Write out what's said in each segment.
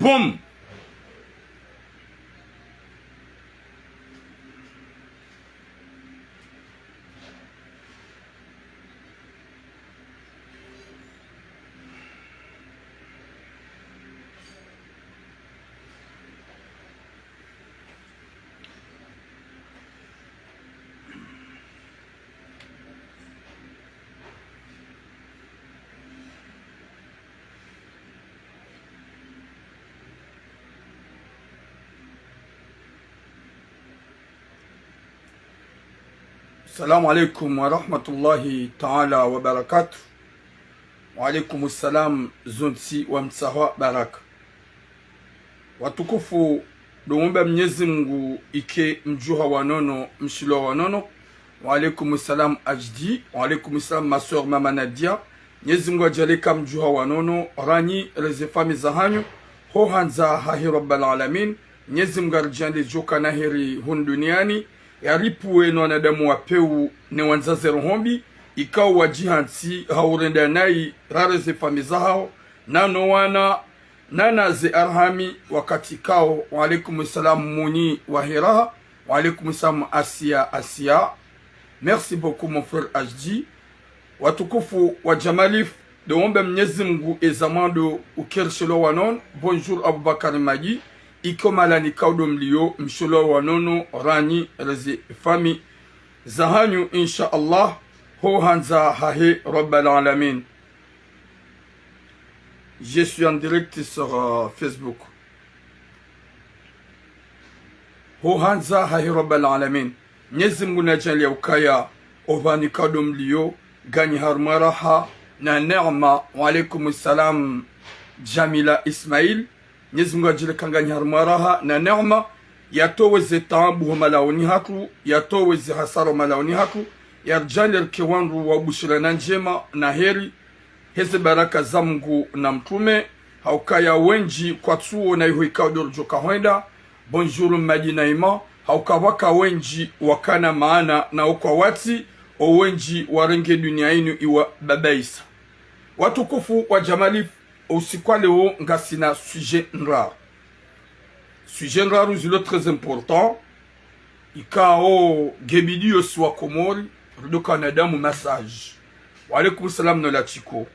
boom. Assalamu alaikum wa rahmatullahi ta'ala wa barakatuh. Wa alaikum assalam zonsi wa msawa baraka. Watukufu duumba Mwenyezi Mungu ike mjuha wanono mshilo wanono. Wa alaikum assalam ajdi. Wa alaikum assalam ma soeur mama Nadia. Mwenyezi Mungu ajaleka mjuha wanono rani rezefami zahanyu. Ho hanza hahi rabbal alamin. Mwenyezi Mungu arjande joka nahiri hun duniani. Yaripuwe no wanadamu wapeu ne wanzaze rohombi ikao wajihansi haurenda nai rareze famiza hao nano wana nana ze arhami wakati kao. Wa alaikum salam muni wa hiraha. Wa alaikum salam Asia. Merci beaucoup mon frère Ajdi. Watukufu wa jamalif de ombe Mwenyezi Mungu ezamando ukershelo wanon. Bonjour Abubakar Magi. Iko malani kaudo mlio msholo wanono rani rezi fami zahanyu insha Allah. Ho hanza hahe rabbal alamin. Je suis en direct sur Facebook. Ho hanza hahe rabbal alamin. Mwenyezi Mungu najali ukaya ovani kaudo mlio gani harmaraha na neema. Wa alaikum salam Jamila Ismail. Mwenyezi Mungu ajile kanganya harmaraha na neema yatoweze taabu malaoni hatu yatoweze hasaro malaoni hatu yarjali kiwandu wa bushirana njema na heri heze baraka za Mungu na mtume haukaya wenji kwa tuo na iho ikaudo joka hoenda. Bonjour Madina Ima haukawaka wenji wakana maana na ukwa wati o wenji warenge dunia inu iwa babaisa. Watukufu wa jamalif usiku leo ngasina sujet rare. Sujet rare zilo très important. Ikao gebidi oswa komori rudoka nadamu massage. Wa alaikum salam no la chiko.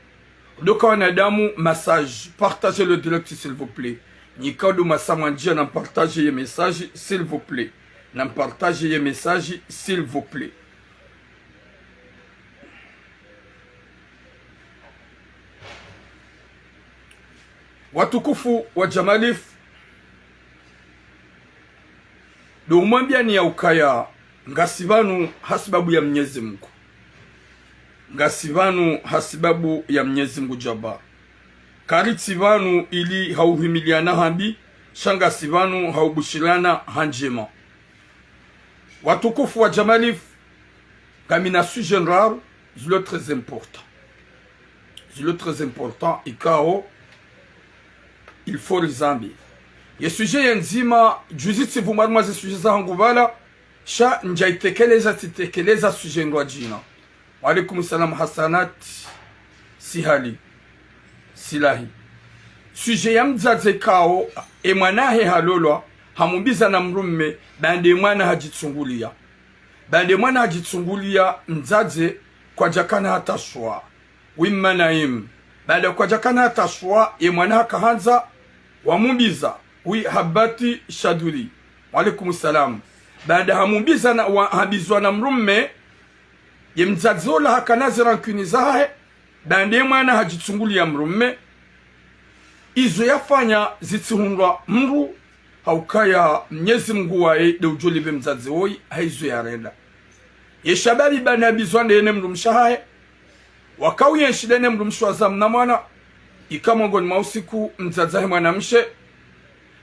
Rudoka nadamu massage. Partagez le direct s'il vous plaît. Nikao do masamandia na partager les messages s'il vous plaît. Na partager les messages s'il vous plaît. Watukufu wa jamalif do umambia ni ya ukaya ngasivanu hasibabu ya Mwenyezi Mungu. Ngasivanu hasibabu ya Mwenyezi Mungu jaba. Karitivanu ili hauhimiliana hambi. Shanga sivanu haubushirana hanjema. Watukufu wa jamalif kamina sujet rare zilo très important. Zilo très important ikao il faut rizambi. Ye sujet yenzima juzitsi vumaruma ze sujet za hanguvala sha njaitekeleza titekeleza sujet ngwa jina. Wa alaikum salam hasanat sihali silahi. Sujet ya mzaze kao emwanahe halolwa hamumbiza na mrumme bande mwana hajitsungulia. Bande mwana hajitsungulia mzaze kwa jakana hata shwa. Wimma naim. Bande kwa jakana hata shwa emwana hakahanza wamumbiza wi habati shaduri. Wa alaikum salam. Baada hamumbiza na habizwa na mrumme ye mzazola hakanazi rankuni zahe bande mwana hajitsungulia mrumme izo yafanya zitsihundwa mru haukaya Mwenyezi Mungu wae de ujolibe mzazi woi haizo yarenda ye shabari bana bizwa ndene mrumshahe wakau yenshidene mrumshwaza mnamwana ikamongoni mausiku mzazahe mwanamshe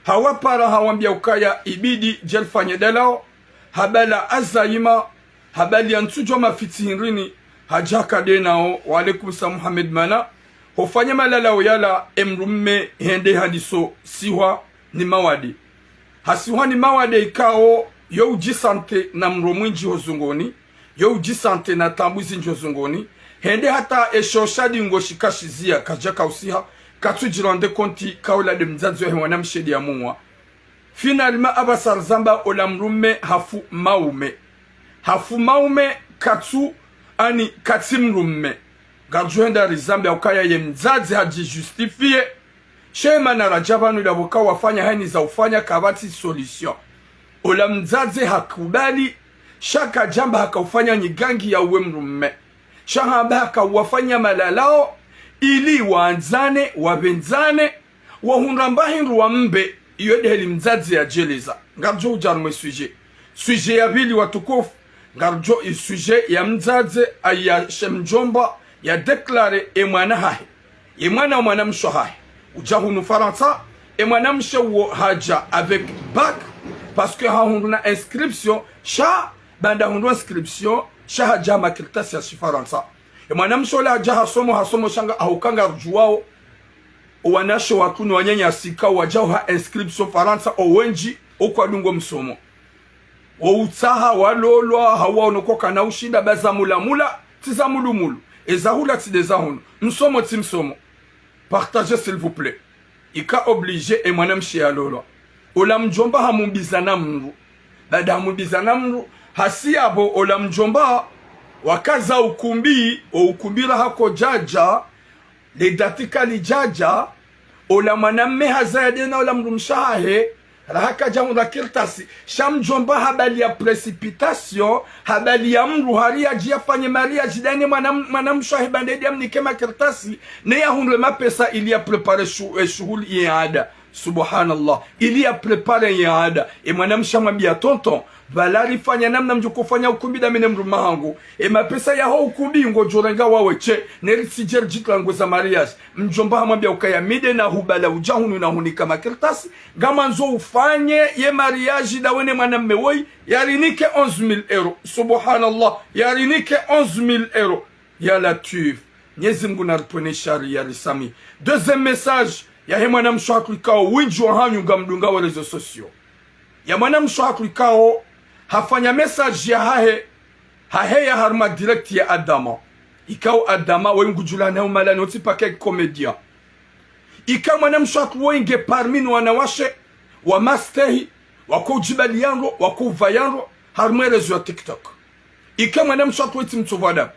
hawapara hawambia ukaya ibidi jelfanye delao habala azaima habali ya ntujwa mafitihirini hajaka denao. Wa alaikum sa Muhammad mana hofanye malala uyala emrumme hende hadiso siwa ni mawadi hasiwa ni mawadi ikao yo ujisante na mromwinji hozungoni yo ujisante na tambuzi nji hozungoni hende hata eshoshadi ngo shikashizia kajaka usiha katu jirande konti kaula de mzazo he wana mshedi ya muwa. Finalement abasar zamba olamrume hafu maume katu ani katimrume garjuenda rizambe ukaya ye mzazi haji justifie shema na rajabanu la waka wafanya hani za ufanya kabati solution ola mzazi hakubali shaka jamba hakaufanya nyigangi ya uwe mrume shahaba hakawafanya malalao ili waanzane wabenzane wahunrambahi ruwambe iyo deheli mzazi ya jeleza ngarjo ujarumwe sujet ya vili watukufu ngarjo sujet ya mzazi aya shemjomba ya deklare emwana hahe emwana mwana msho hahe ujahunu faransa emwana msho haja avec bac parce que hahunduna inscription sha banda hundu inscription sha haja makirtasi ya faransa emwana msho la haja hasomo shanga ahukanga rjuwao wanasho wakuni wanyanya sika wajao ha inscription faransa owenji okwadungo msomo Outaha walolwa hawa onokoka na ushinda baza mula tizamulumulu ezahula tidezahunu msomo timsomo partagez s'il vous plaît ika obligé et mwana mshi alolwa ola mjomba hamumbizana mru bada hamumbizana mru hasiabo ola mjomba wakaza ukumbira hako jaja le datika li jaja ola mwanamme hazayadena ola mru mshahe rahaka jamu da kirtasi shamjomba habali ya precipitation habali ya mru haria jia fanye maria jidani manam shahibandedi amnikema kirtasi ne ya hunre mapesa ili ya prepare shughuli ya ada subhanallah ili ya prepare ya ada manam shamwambia tonton valari fanya namna mjukufanya ukumbi da mine mruma hangu mapesa ya ho ukumbi ngojorenga waweche nerisijer jitlangu za mariage mjomba hamwambia ukaya mide na hubala ujahunu na hunika makirtasi gama nzo ufanye ye mariage da wene mwanamme woi yarinike 11,000 euro subhanallah yarinike 11,000 euro ya latif nyezi mgu naripone shari ya risami. Deuxième message ya he mwana mshwaklikao winji wa hanyu nga mdunga wa rezo sosio ya mwana mshwaklikao hafanya message ya hahe ya harma direct ya Adama ikao Adama wengujula na umala noti pake komedia ika mwana mshwaklu wenge parmi no wanawashe wa mastehi wako jibaliano wako vayano harma rezo ya TikTok ika mwana mshwaklu weti mtuvada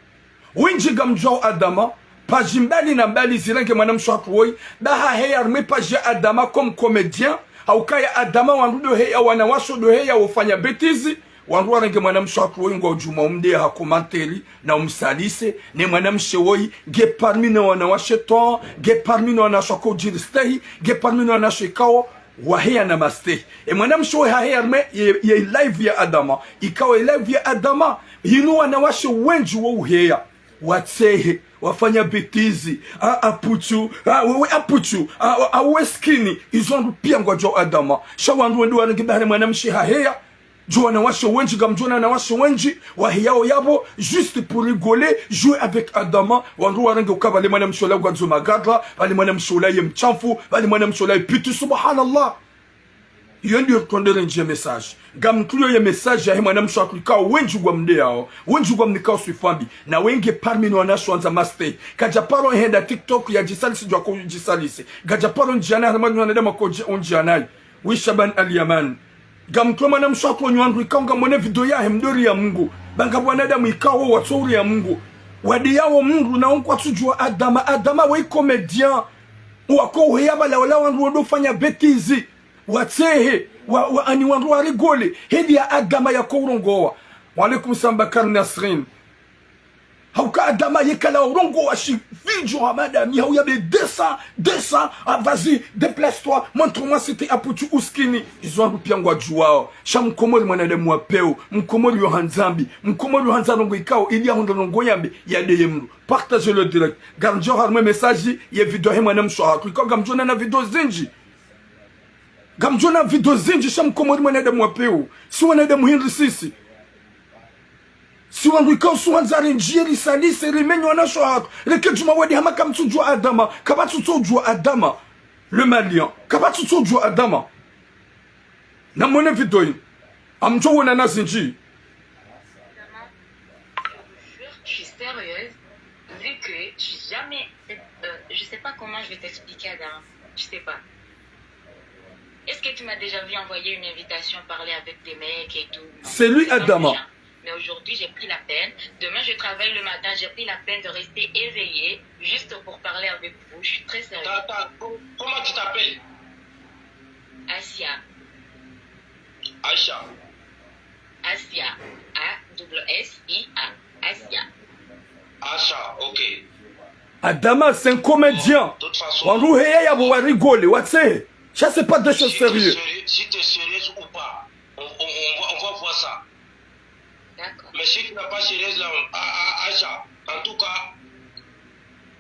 winji gamjao Adama page mbali na mbali zirange mwana mshwaklu woi daha he harma page ya Adama comme comédien haukaya Adama wandudo heya wanawasho do heya wafanya betizi wandu warange mwana mshwaklu woi ngo juma umde hakomanteli na umsalise ne mwana mshewoi ge parmi na wanawashe to ge parmi na wanashoko jiristehi ge parmi na wanashikao waheya na mastehi mwana mshewoi haheya arme ye live ya Adama ikawa live ya Adama hinu wanawashe wenji wo uheya watsehe wafanya betizi apuchu aweskini izondu pia ngwajo Adama shawandu wendu warange bahare mwana msheha heya jo na washo wenji gamjona na washo wenji wahiyao yabo juste pour rigoler jouer avec Adama wandu warange ukabale mwana mshola gwazo magadla bali mwana mshola ye mchamfu bali mwana mshola ye pitu subhanallah yondi yotondere nje message gamtuyo ye message ya mwana mshwaklikao wenji gwa mdeao wenji gwa mnikao swifambi na wenge parmi no wanashwanza master kajaparo henda TikTok ya jisalisi jwa ko jisalisi gajaparo njana harmani wanadama ko onjianai wishaban al-Yaman gamtuyo mwana mshwaklo nywandu ikaunga mwene video ya mdori ya Mungu banga wanadamu ikawo watori ya Mungu wadi yao Mungu na unkwa tujua Adama wei comedian wako uheyaba la wala wandu wadofanya betizi watsehe ani wandu warigole hedi ya Adama ya kourongowa walaikum sambakar Nasrin hauka Adama yekala urongowa shi video wa madame hau yabe 200 vas-y déplace-toi montre-moi c'était aputu uskini izwandu pia ngwa juwao sha mkomori mwanadamu wa peu mkomori yo hanzambi mkomori yo hanzanongo ikao ili ya hondonongo yambe ya deyemru partagez le direct garnjo harme message ye video he mwana mshwa kwa gamjona na video zinji gamjona video zinji shamkomori mwanadamu wa peu si mwanadamu hindri sisi si wandu ikao suwanzari njiri salise rimenyo wanasho hako reke juma wadi hama kamtujua Adama kabatu tujua Adama le Malien kabatu tujua Adama na mwene video hii amjo wana nazinji je suis sérieuse vu que j'ai jamais je sais pas comment je vais t'expliquer, Adam. Je sais pas. Est-ce que tu m'as déjà vu envoyer une invitation parler avec des mecs et tout? C'est lui, Adama. Mais aujourd'hui, j'ai pris la peine. Demain, je travaille le matin. J'ai pris la peine de rester éveillée juste pour parler avec vous. Je suis très sérieuse. Comment tu t'appelles? Asia. Aïcha. Asia. A-S-S-I-A. Asia. Acha, ok. Adama, c'est un comédien. De toute façon, On va rigoler. Ça, c'est pas des choses sérieuses. si tu es sérieuse ou pas, on va voir ça. D'accord. Mais si tu n'es pas sérieuse là, Acha, en tout cas,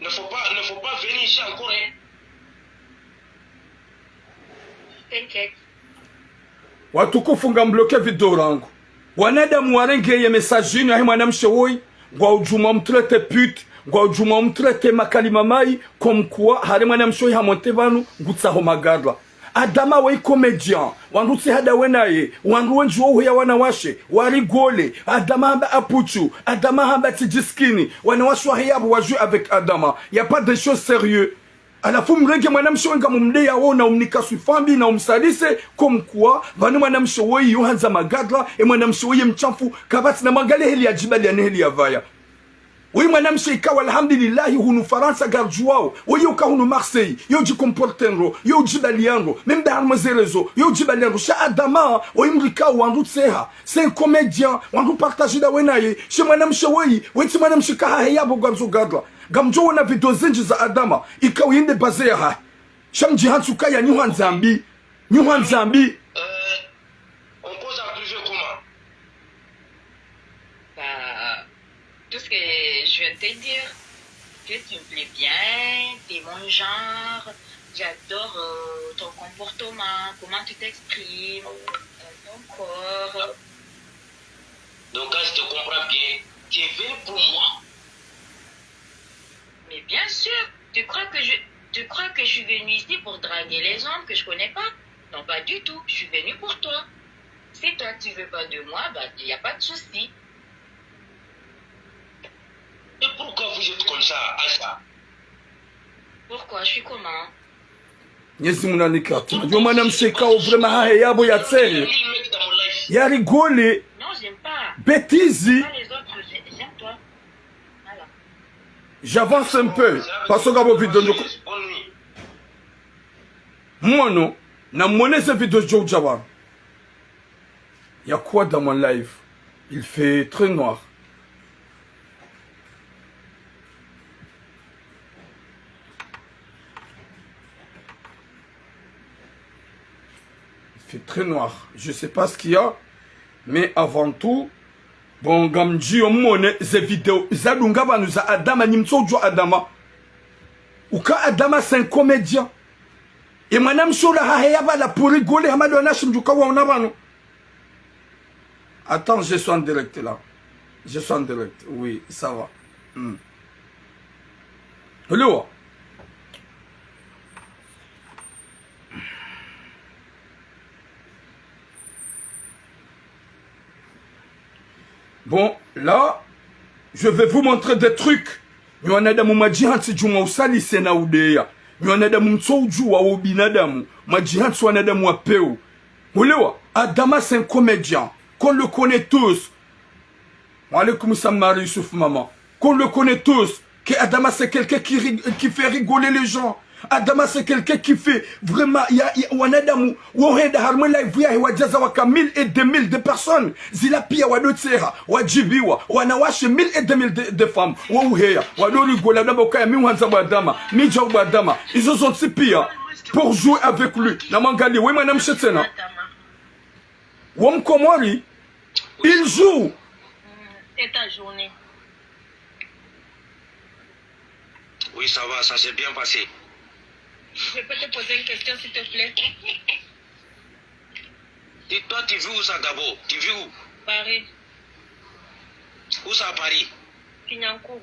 ne faut pas venir ici encore. Hein. T'inquiète. Watukufunga mbloke video rangu. Wanadamu warengeye message yinu ya mwanamshe woi, gwa ujuma mtrete pute, gwa ujuma mtrete makalima mai, komkuwa hare mwanamshe woi hamonte banu, ngutsaho magadwa. Adama wei comedian, wandutsi hada wenaye, wandu wenji wohu ya wanawashe, warigole, Adama hamba apuchu, Adama hamba tijiskini, wanawashe wa hiyabu wajue avec Adama. Y a pas de choses sérieuses. Alafu mrege mwanamshe wenga mumdeya wona umnikaswi fambi na umsalise komkuwa vanu mwanamshe woi yuhanza magadla mwanamshe woi mchafu kabati na magale heli ya jibali ya neheli ya vaya woi mwanamshe ikawa alhamdulillahi hunu Faransa garjuwao woi yuka hunu Marseille yo jikomportenro yo jibalianro memda harmazerezo yo jibalianro sha Adama woi mrikao wandu tseha c'est un comédien wandu partage da wenaye she mwanamshe woi weti mwanamshe kaha heyabo garzo gadla gamjo wana video zinji za Adama ikaw yinde baze ha shamji hansuka ya nyuhan zambi On cause à plusieurs comment? Bah, tout ce que je viens de te dire, que tu me plais bien, t'es mon genre, j'adore ton comportement, comment tu t'exprimes, ton corps. Donc quand je te comprends bien, tu es venu pour moi. Mais bien sûr, tu crois que je suis venue ici pour draguer les hommes que je connais pas? Non, pas du tout. Je suis venue pour toi. Si toi tu veux pas de moi, bah il y a pas de souci. Et pourquoi vous êtes comme ça, Acha? Pourquoi? Je suis comment? Nyezi munanikati najua mwanamshe kao vrema hahe yabo ya tsere Mille mecs dans mon life. ya rigole Non, j'aime pas. bêtise. Pas les autres, j'aime toi. Voilà. J'avance un peu parce que gabo video njoko Bonne nuit. mwono na mwone ce video Jojawa. Il y a quoi dans mon live? Il fait très noir. Il fait très noir. Je sais pas ce qu'il y a, mais avant tout, bon gamji omone ces vidéos zadunga banuza Adama nimtsojo Adama. Uka Adama c'est un comédien. Et madame Shola Hahayaba la pour rigoler, Hamadona Shimjuka Wanabano. Attends, je suis en direct là. Je suis en direct. Oui, ça va. Hello. Bon, là, je vais vous montrer des trucs. Il y en a des majihansi juma usali sena udeya. Yonada mumtsoju wa obinadamu majihansi wanadamu wa peu. Ulewa Adama c'est un comédien qu'on le connaît tous. Wa alaykoum salam Youssouf maman. Qu'on le connaît tous que Adama c'est quelqu'un qui fait rigoler les gens. Adama c'est quelqu'un qui fait vraiment wanadamu wohenda harma live ya wajaza waka 1000 et 2000 de personnes zila pia wadotseha wajibiwa wanawashe 1000 et 2000 de femmes wauheya wadoli gola naboka ya miwanza badama mija badama ils ont si pia pour jouer avec lui na mangali we manam chetena wom komori il joue. C'est ta journée. Oui, ça va, ça s'est bien passé. Je peux te poser une question, s'il te plaît? Et toi, tu vis où ça d'abord? Tu vis où? Paris. Où ça à Paris? Pinyancourt.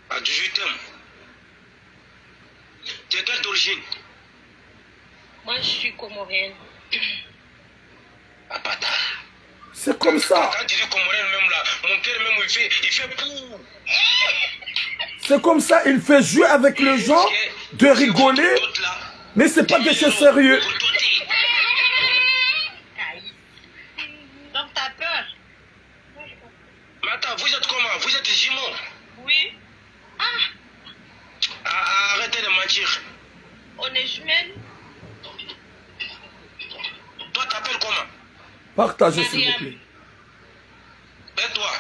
À 18e. Tu es quelle d'origine? Moi, je suis comorienne. Ah, bâtard. C'est comme ça. Quand tu dis comorienne même là, mon cœur même il fait pou. C'est comme ça, il fait jouer avec les gens, de rigoler, mais c'est pas des choses sérieux. Donc t'as peur? Mais attends, vous êtes comment? Vous êtes jumeaux? Oui. Arrêtez de mentir. On est jumelles. Toi, t'appelles comment? Partagez, s'il vous plaît. Et toi?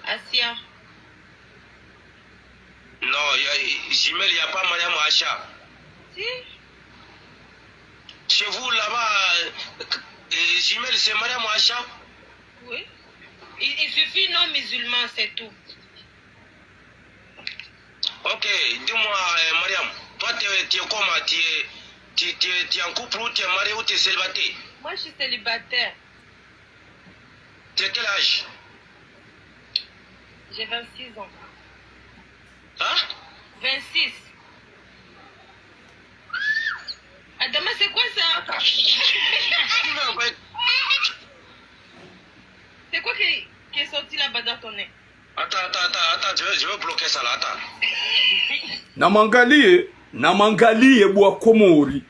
Asia. Non, Jimel, il n'y a pas Mariam Acha. Si. Chez vous, là-bas, Jimel, c'est Mariam Acha? Oui. Il suffit non musulman, c'est tout. Ok, dis-moi, Mariam, toi, tu es comment? Tu es en couple ou tu es marié ou tu es célibataire? Moi, je suis célibataire. Tu as quel âge? J'ai 26 ans. Hein? 26. Adama, c'est quoi ça? C'est quoi qui est sorti là-bas dans ton nez? Attends, je vais bloquer ça là, attends. Namangalie bwa komori.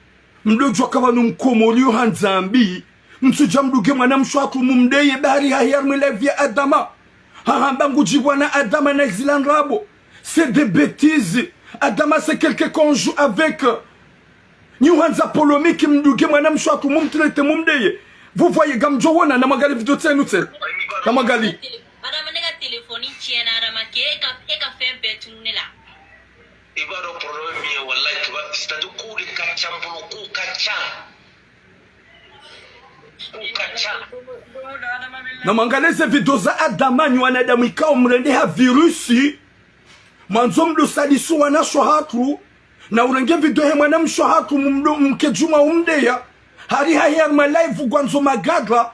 Mdojwa kama numkomori hanzambi. Msuja mduge mwana mshwatu mumdeye bari hayar milevia Adama. Hahambangu jibwana Adama na exilan rabo. C'est des bêtises. Adama c'est quelqu'un qu'on joue avec. Nyuhanza polomiki mduge mwana mshwatu mumtrete mumdeye. Vous voyez gamjowona Namangali vidéo tsenu tsenu. Namangali. Adama nega téléphone tiena adama eka fait betunne la. Il va avoir un problème, wallahi, c'est-à-dire coup de kacham, coup kacham. Namangaleze video za Adama nywana Adamu ikao mrende ha virusi. Mwanzo mdosalisu wana shohatu. Na urenge video he mwana mshohatu mkejuma umdeya. Hari hayar malaivu gwanzo magadra.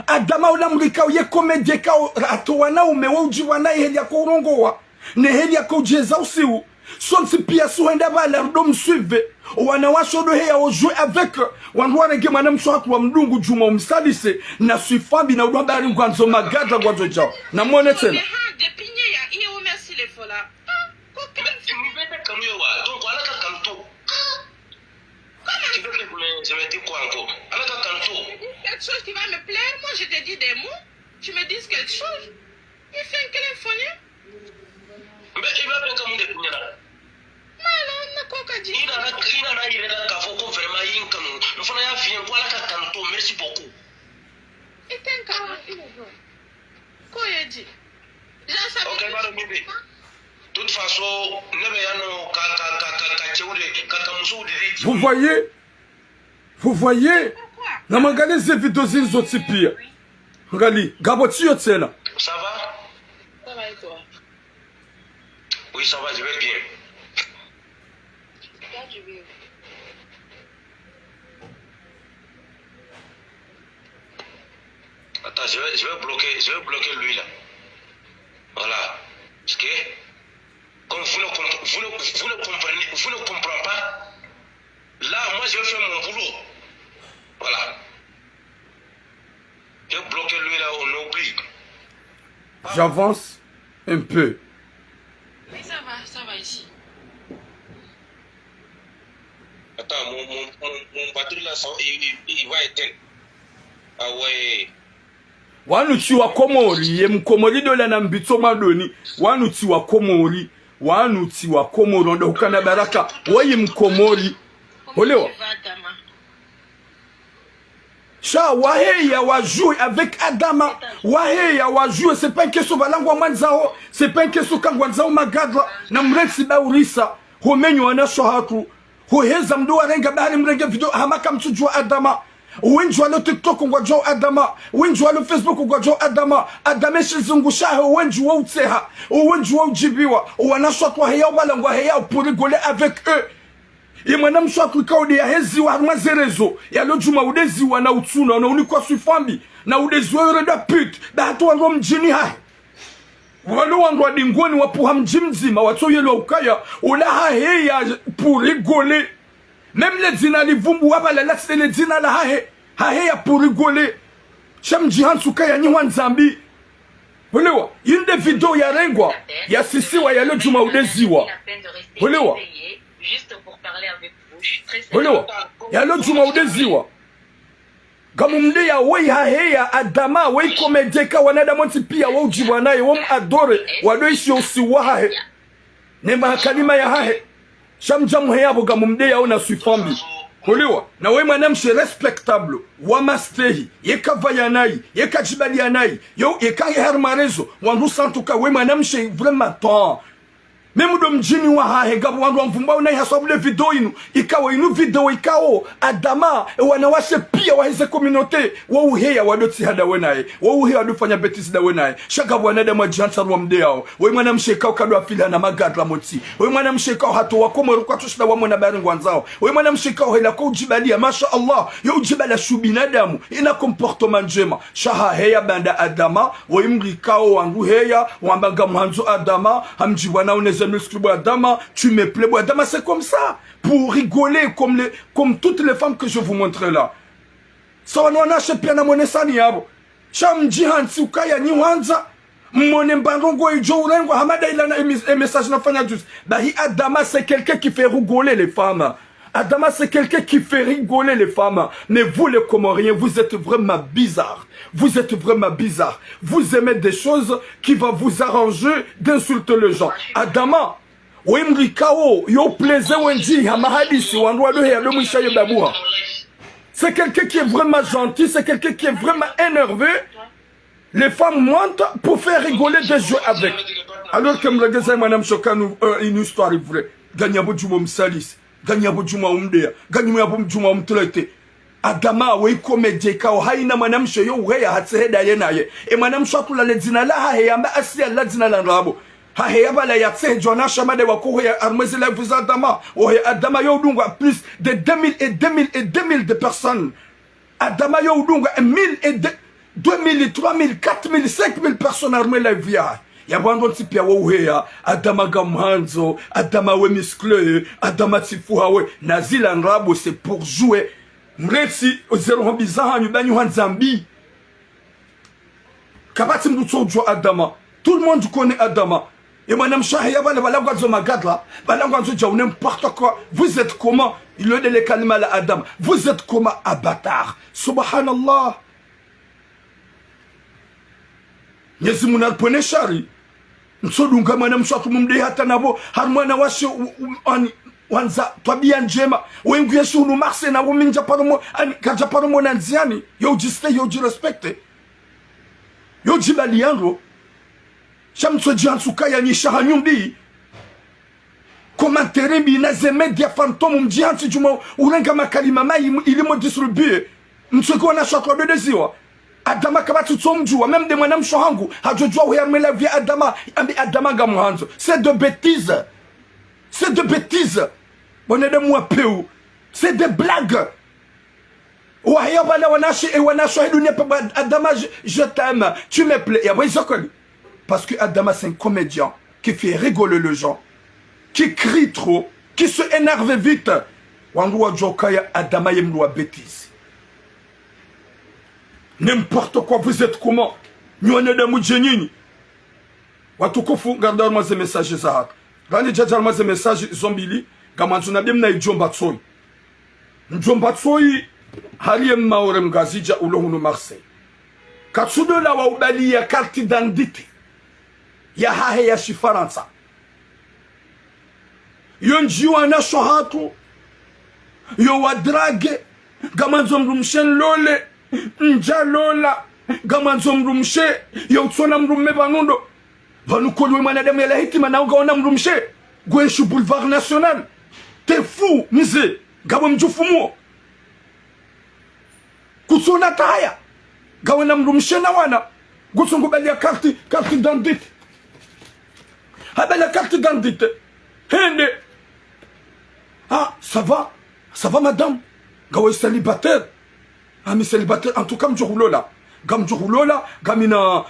Adama ula mrikao ye komedye kao rato wana umewa uji wana heli ya kourongowa. Ne heli ya koujeza usiu. Son si pia suhenda bala mdom suive. Wanawasho do heya ojue avec. Wanwane ge mwana mshohatu wa mdungu juma umsalise. Na suifambi na udwambari mkwanzo magadra gwanzo chao. Na mwone tena. Je me dis quoi encore? Quelque chose qui va me plaire, moi je te dis des mots, tu me dis quelque chose, il fait un câlin phonique. Mais il va bien comme des pugnana. Non, on n'a pas qu'à dire. Il a là, vraiment, il a fait un voilà canto, merci beaucoup. Et t'es un câlin. Quoi il a dit? Ok, madame Bibi. De toute façon, vous voyez? Vous voyez? Namangaleze video zinzo tipia. Ngali, gaboti yo tsena. Ça va? Ça va et toi? Oui, ça va, je vais bien. Là, je vais. Attends, je vais bloquer lui là. Voilà. Parce que, comme vous ne comprenez pas, là, moi je vais faire mon boulot. Voilà. Je vais bloquer lui là, on oublie. J'avance un peu. Oui, ça va ici. Attends, mon batterie là, il va éteindre. Ah ouais. Wanuti wa Komori, ye mkomori dola na mbito madoni. Wanuti wa Komori, ndo hukana baraka. Waye mkomori. Olewa. Cha waheya wajue avec Adama. Waheya wajue, c'est pas une question balangwa manzao, c'est pas une question kangwanzao magadra. Na mrensi baurisa, homenyu wanasho hatu. Hoheza mdoa renga bahari mrenge video hamaka mtujua Adama. Wenjwa lo TikTok ngwajwa Adama, wenjwa lo Facebook ngwajwa Adama, Adama shizungusha wenjwa utseha, wenjwa ujibiwa, wanashwa kwa heya balangwa heya pour rigoler avec eux. Imana mshwatu kaudi ya hezi wa mazerezo ya lojuma udezi wa na utsuna na unikwa suifambi na udezi wa yore da pute da hatu wango mjini hai walo wango wa dingoni wapuha mjimzima watu yelo ukaya ulaha heya pour rigoler. Même les dîners les vumbu wabala la c'est les dîners la hahe ya pour rigoler. Cham jihan sukaya nyiwan zambi Olewa, une des vidéos ya rengwa, ya sisiwa ya le juma udeziwa. Olewa. Juste pour parler avec vous, je suis très Olewa, ya le juma udeziwa. Gamumde ya wei haheya adama wei komedeka wanada monti pia wa ujiwa naye wom adore wadoishi usiwa hahe. Nema kalima ya hahe. Shamjamu heyabo gamumde ya una suifambi. Olewa, na wei manamshe respectable, wamastehi, yeka vayanai, yeka jibalianai, yeka hermarezo, wandu santuka wei manamshe vraiment temps. Même de mjini wa hahe gabu wandu mvumba una yasabule video inu ikawa inu video ikao adama wanawashe pia wa hize communauté wa uheya wadoti hada wenaye wa uheya wadufanya betisi da wenaye shaka wanada majansa wa mdeao we mwana mshekao kadu afila na magadla moti we mwana mshekao hatu wakomo rukwa tushida wa mwana baringu wanzao we mwana mshekao hela kwa ujibalia masha Allah yo ujibala shubinadamu ina comportement njema shaha heya banda adama wa imrikao wangu heya wambaga mhanzo adama hamjiwana uneze Adama, tu me plais, Adama, c'est comme ça, pour rigoler comme toutes les femmes que je vous montre là. Ça va nous acheter bien à mon essaniabo. Cham jihan tsukaya ni wanza. Mon mbandongo et jourengo hamada il a un message na fanya juste. Bahi Adama c'est quelqu'un qui fait rigoler les femmes. Adama c'est quelqu'un qui fait rigoler les femmes. Mais vous les Comoriens, vous êtes vraiment bizarres. Vous êtes vraiment bizarre. Vous aimez des choses qui vont vous arranger d'insulter les gens. Adama, c'est quelqu'un qui est vraiment gentil, c'est quelqu'un qui est vraiment énervé. Les femmes montent pour faire rigoler des jeux avec. Alors que je madame Chokano, une histoire vraie. Gagnabo Djouma Msalis, Gagnabo Djouma Umdea, Gagnabo Djouma Umtlete. Adama we komedie ka haina manamshe yo weya hatseheda yenaye e manamsho akula ledzina la heyamba asia la dzina la rabo heyaba la yatse jona shamade wako ya armezi la vous Adama o Adama yo dungwa plus de 2000 et 2000 et 2000 de personnes Adama yo dungwa 1000 et 2000 3000 4000 5000 personnes armées la via ya bando tipia wo heya Adama gamhanzo Adama we musclé Adama tifuha we nazila rabo c'est pour jouer. Mresi ozero bizarre nyubani wanzambi kabati mutsojo Adama tout le monde connaît Adama et madame Shahia balagwa zo magadla balagwa zo jaune n'importe quoi vous êtes comment il est le kalima la Adam vous êtes comment abatar subhanallah yesi munal pone shari nsodunga madame shatu mumde hata nabo harmana washe wanza tabia njema wengi yesu unu marse na wominja paromo kaja paromo na nziani yo jiste yo jirespecte yo jibaliango shamso jansuka ya nyisha hanyumbi commentaire bi na zemedia fantôme mjianti juma urenga makalima mai ilimo distribuer msoko na shako de ziwa Adama kabatu tsomjua même de mwana mshohangu hajojua uyamela via Adama ambi Adama gamuhanzo c'est de bêtises. C'est de bêtises. C'est des blagues. Adama, je t'aime. Tu me plais. Parce que Adama, c'est un comédien qui fait rigoler les gens, qui crie trop, qui se énerve vite. Adama, il bêtise. N'importe quoi, vous êtes comment? Nous sommes des moudjenini. Watukufu, gardez-moi ces messages. Rani jajalma ze message zombili gamanzu na bimna ijomba tsoi njomba tsoi haliye maore mgazija ulohunu Marseille katsudo la wa ubali ya carte d'identité ya hahe ya shifaransa yonjiwa na shohatu yo wadrage gamanzu mrumshen lole nja lola gamanzu mrumshe yo tsona mrumme banundo Vanukolo manadam ya la hitima na ugaona mrumshe Gweshu boulevard national. T'es fou, mise. Gawam jufumo. Kusona taya. Gawana mrumshe na wana. Gusongo balia carte d'identité. Habala carte d'identité. Hende. Ah, ça va madame. Gawa célibataire. Ah, mais célibataire en tout cas mjoulola. Gamjuhulola gamina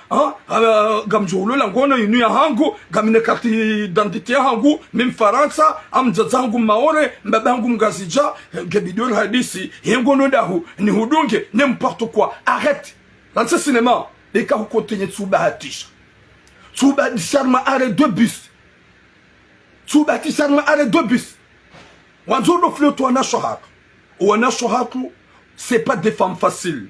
gamjuhulola ngona inu ya hangu gamina carte d'identité hangu même Faransa amjazangu maore mbabangu mgazija gebidol hadisi yengono dahu ni hudunge n'importe quoi arrête dans ce cinéma les cas où continuer tsubahatisha tu bâtis arrêt 2 bus. Tu bâtis arrêt 2 bus. Wanzo do flot wana shohatu. Wana shohatu, c'est pas des femmes faciles.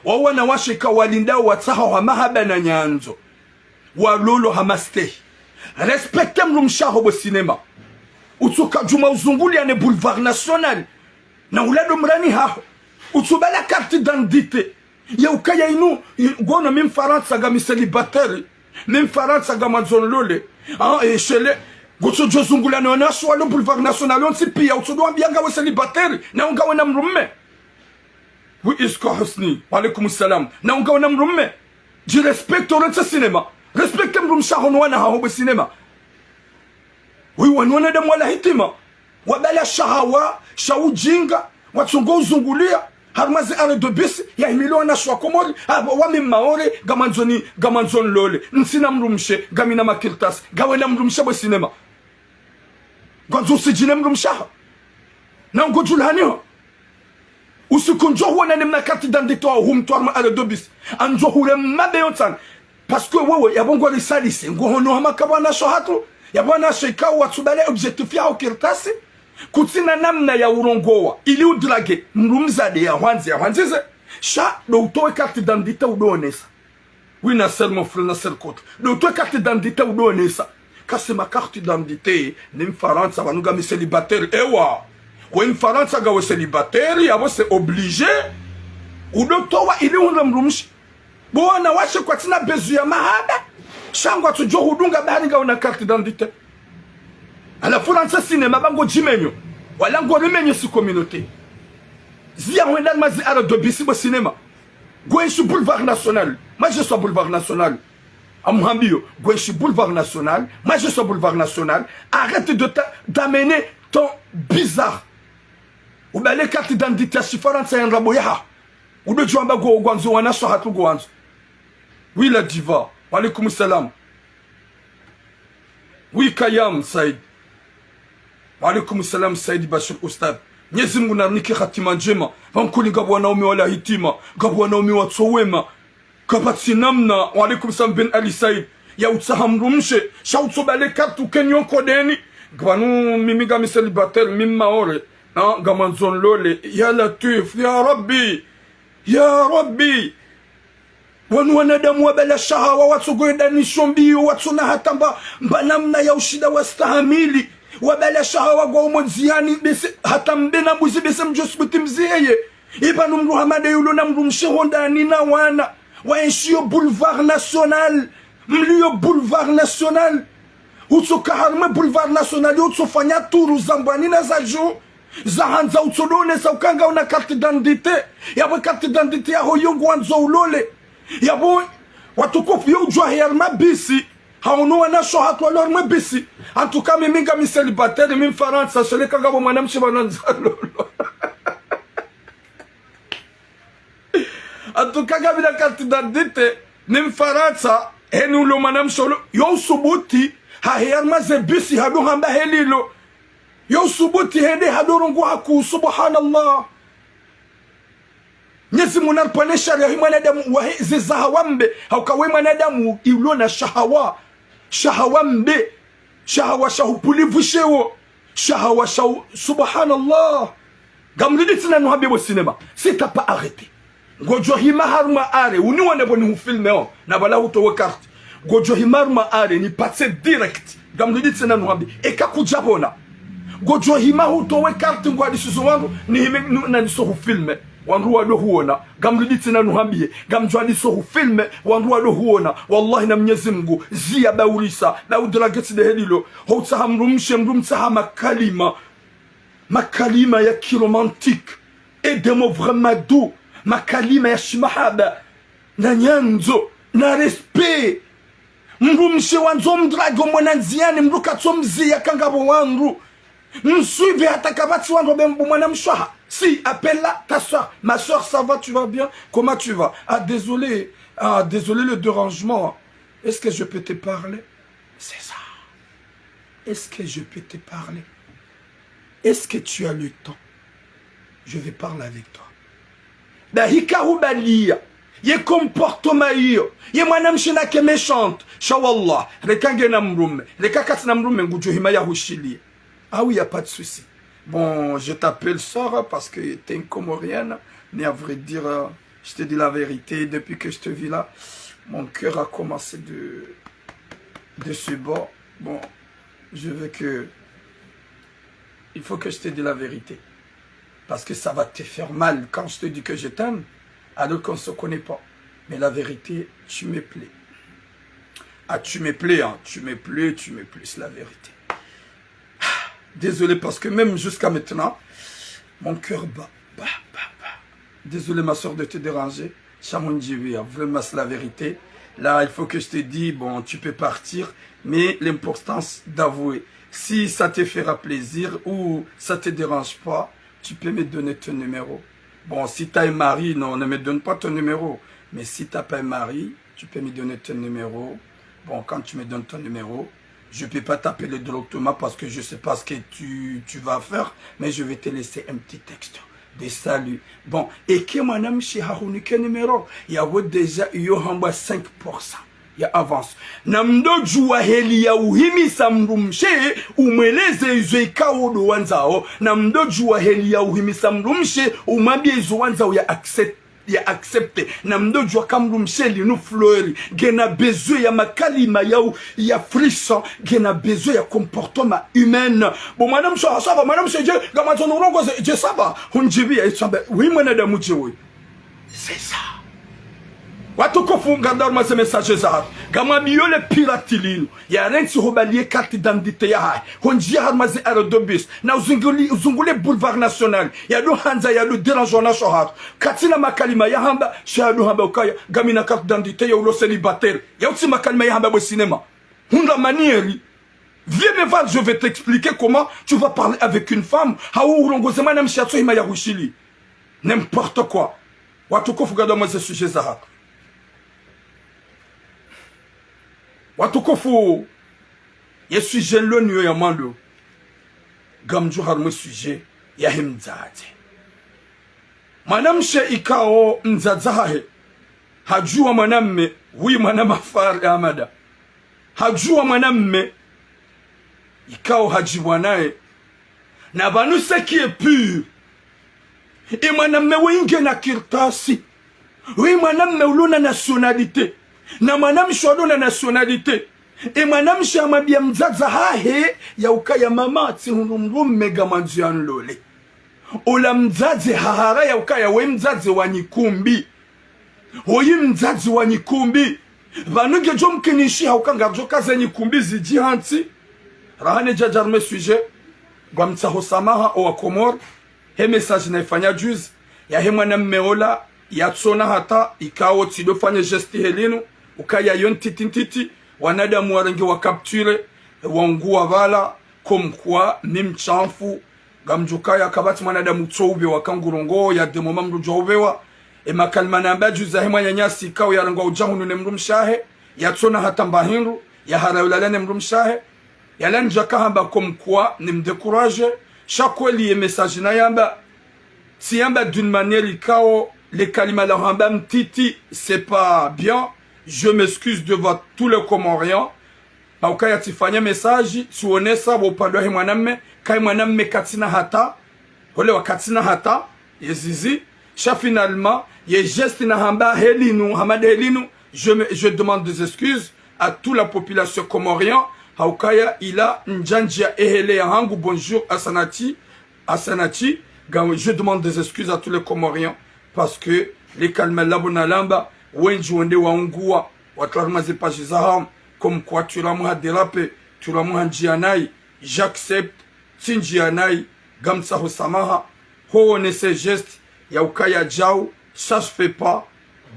Wana washika walinda watsaha wa mahaba na nyanzo. Walolo hamaste. Respectez mlumshaho bo cinéma. Utsuka juma uzunguli ane boulevard national. Na ulado mrani haho. Utsuba la carte d'identité. Ya ukaya inu gona même Faransa ga mi célibataire. Même Faransa ga mazon lole. Ah et chele Gocho jozungula na wana swalo boulevard national on si pia utsudo ambianga wa célibataire na unga wana mrumme. Oui isko husni. Wa alaykum salam. Na unga wana mrumme. Je respecte le cinéma. Respectez mrumshaho wana haho bo cinéma. Oui wanwana da mwala hitima. Wabala shahawa, shaujinga, watsongo uzungulia. Harmazi arrêt de bus ya imilo na shwa komori wami maore gamanzon lole nsina mrumshe gamina makirtas gawena mrumshe bo cinema gwanzo sijine mrumsha na ngojulani ho usikunjo wana nemna carte d'identité wa humtwa arrêt de bus anjo hure mabe yontan parce que wewe yabongo risalise ngohono hamakabana shohatu yabana sheka watsubale objectif ya okirtasi kutina namna ya urongoa ili udrage mrumzade ya hwanzize sha do utoe carte d'identité udonesa oui na sel mon frère na sel kote do utoe carte d'identité udonesa kasema carte d'identité ni mfaransa banuga mi célibataire ewa we mfaransa ga we célibataire yabo c'est obligé udotowa ili mrumshi bona washe kwa tina bezu ya mahaba shangwa tujo hudunga bahari ga una carte d'identité à la France cinéma bango jimenyo wala ngo rimenyo si communauté zia wenda mazi ara do bisi bo cinéma gwenshi boulevard national moi je suis boulevard national amhambio gwenshi boulevard national moi je suis boulevard national arrête de d'amener ton bizarre ou ben les cartes d'identité si France en raboya ou de jamba go gwanzo wana so hatu gwanzo oui la diva wa alaykum salam oui Kayam Said wa alaykum salam Said Bashir Ustad Nyezi Mungu na niki khatima njema vankuli gabwana umi wala hitima gabwana umi watsowema kabati namna wa alaykum salam Ben Ali Said ya utsahamrumshe shautsobale kartu kenyon kodeni gabanu mimi ga célibataire mimma ore na gamanzon lole ya latif ya rabbi wanu wanadamu wabala shahawa watsogoeda nishombi watsona hatamba mbanamna ya ushida wastahamili wabala shahawa gwa umodziani bese hatambena buzi bese mjosbuti mzeye ibanu mruhamade yulo na mrumshe honda nina wana waenshio boulevard national mlio boulevard national utsoka harma boulevard national utsofanya turu zambani na zajo zahanza utsodone sa ukanga una carte d'identité yabo carte d'identité ya hoyongo wanzo ulole yabo watukufu yo ujwa herma bisi hauno wana shohatu alor mabisi en tout cas mimi ga mi célibataire mi Faransa sele kanga bo mwana mshiba nanzalo en tout cas ga bila carte d'identité ni Faransa henu lo mwana msholo yo subuti ha herma ze bisi hadu hamba helilo yo subuti hende hadurungu haku subhanallah Nyezi munar pone sharia hi mwanadamu wa zizahawambe haukawe mwanadamu ilona shahawambe shahawa shahupulivu shewo shahawa shahu subhanallah gamlidi tina nuhabi bo cinéma si t'as pas arrêté gojo hima harma are uni wane boni hu filme on na bala utowe carte gojo hima harma are ni passe direct gamlidi tina nuhabi eka kujabona gojo hima utowe carte ngwadi susu wangu ni hime na niso hu filme wanruwa do huona gamridi tina nuhambie gamjwadi so filme wanruwa do huona wallahi na Mwenyezi Mungu zia baurisa na udrageti de helilo hotsa mrumtsa makalima ya kiromantique et des mots vraiment doux makalima ya shimahaba na nyanzo na respect mrumshe wanzo mdrago mwananziani mrukatsomzia kangabo wanru msuive atakabati wanru bembu mwanamshwaha. Si, appelle-la ta soeur. Ma soeur, ça va, tu vas bien? Comment tu vas? Ah, désolé le dérangement. Est-ce que je peux te parler? C'est ça. Est-ce que je peux te parler? Est-ce que tu as le temps? Je vais parler avec toi. Bahika Hubalia. ye comportement hiyo ye mwanamshi nake méchante shawallah rekange na mrume rekakati na mrume ngujuhima ya hushilie. Ah oui, y a pas de souci. Bon, je t'appelle Sora parce que t'es une Comorienne, mais à vrai dire, je te dis la vérité, depuis que je te vis là, mon cœur a commencé de se battre. Bon, je veux que... Il faut que je te dise la vérité. Parce que ça va te faire mal quand je te dis que je t'aime, alors qu'on ne se connaît pas. Mais la vérité, tu me plais. Ah, tu me plais, hein. Tu me plais, c'est la vérité. Désolé parce que même jusqu'à maintenant, mon cœur bat. Désolé ma soeur de te déranger. Chamounjiwi, vraiment c'est la vérité. Là, il faut que je te dise, bon, tu peux partir, mais l'importance d'avouer. Si ça te fera plaisir ou ça te dérange pas, tu peux me donner ton numéro. Bon, si tu as un mari, non, ne me donne pas ton numéro. Mais si tu n'as pas un mari, tu peux me donner ton numéro. Bon, quand tu me donnes ton numéro, je ne peux pas t'appeler directement parce que je ne sais pas ce que tu vas faire, mais je vais te laisser un petit texte de salut. Bon, et que mon ami chez Harounique numéro, il y a déjà eu 5%. Il y a avance. Namdo jua heli ya uhimi samrumshe umeleze izwe kaodo wanzao. Namdo jua heli ya uhimi samrumshe umabie izwe wanzao ya accepte. Namdo jua kamrumshe li nou fleury. Gena besoin ya makalima ya frisson. Gena besoin ya comportement humain. Bon, madame ça va, madame c'est Dieu. Gamaton rongo je saba. Hunjibi ya isamba. Oui, mwana mouche oui. C'est ça. Watukofu ngandar ce message za gama biole piratilino ya renti hobalie carte d'identité ya hai honji harmazi aerodobus na uzungule boulevard national ya do hanza ya do dérangeant na shohat katina makalima ya hamba shado hamba ukaya gamina carte d'identité ya ulo célibataire ya uti makalima ya hamba bo cinéma hunda manieri. Viens me voir, je vais t'expliquer comment tu vas parler avec une femme. Haou rongozema na mshatso hima ya hushili. N'importe quoi. Watukofu ngandar ce sujet za Watukofu, je suis jeune l'onu ya mando. Gamju harmo sujet ya himzaze. Manam she ikao mzazahe. Hajua manamme, oui manam afar amada. Hajua manamme, ikao hajiwanae. Na banu ce qui est pur. Et manamme winge na kirtasi. Oui manamme uluna nationalité. Na manam shodo na nationalité e manam shama bia mzaza hahe ya ukaya mama tsinundu mega manzian lole ola mzazi hahara ya ukaya we mzazi wanyikumbi oyi mzazi wanyikumbi banuge jomkinishi haukanga joka zenyikumbi zijihanti rahane jajarme sujet gwamtsa hosamaha o akomor he message na ifanya juzi ya he manam meola ya tsona hata ikao tido fanya gesti helinu ukaya yon titi wanadamu warengi wa capture wangua vala comme quoi mim chanfu gamjukaya kabati wanadamu tsoube wakangurongo ya demo mamdu jobewa e makalmana mbaju za hema nyanyasi kao ya rango ujahunu ne mrumshahe ya tsona hata mbahinru ya haraulala ne mrumshahe ya lanja kahamba comme quoi ne mdécourage chaque lié message na yamba si yamba d'une manière ikao les kalima la hamba mtiti c'est pas bien. Je m'excuse devant tous les Comoriens. Paukaya tifanya message suonesa wopando mwaname kai mwaname katina hata hole wa katina hata yezizi cha finalement ye geste na hamba helinu hamade helinu je demande des excuses à toute la population comorienne. Haukaya ila njanjia ehele ya hangu bonjour asanati je demande des excuses à tous les Comoriens parce que les kalma labona lamba wenji wende waungua watlarma zipaji zaham comme quoi tu ramuha dérape tu ramuha njianai j'accepte sinjianai gamsa hosamaha ho ne ces gestes ya ukaya jao ça se fait pas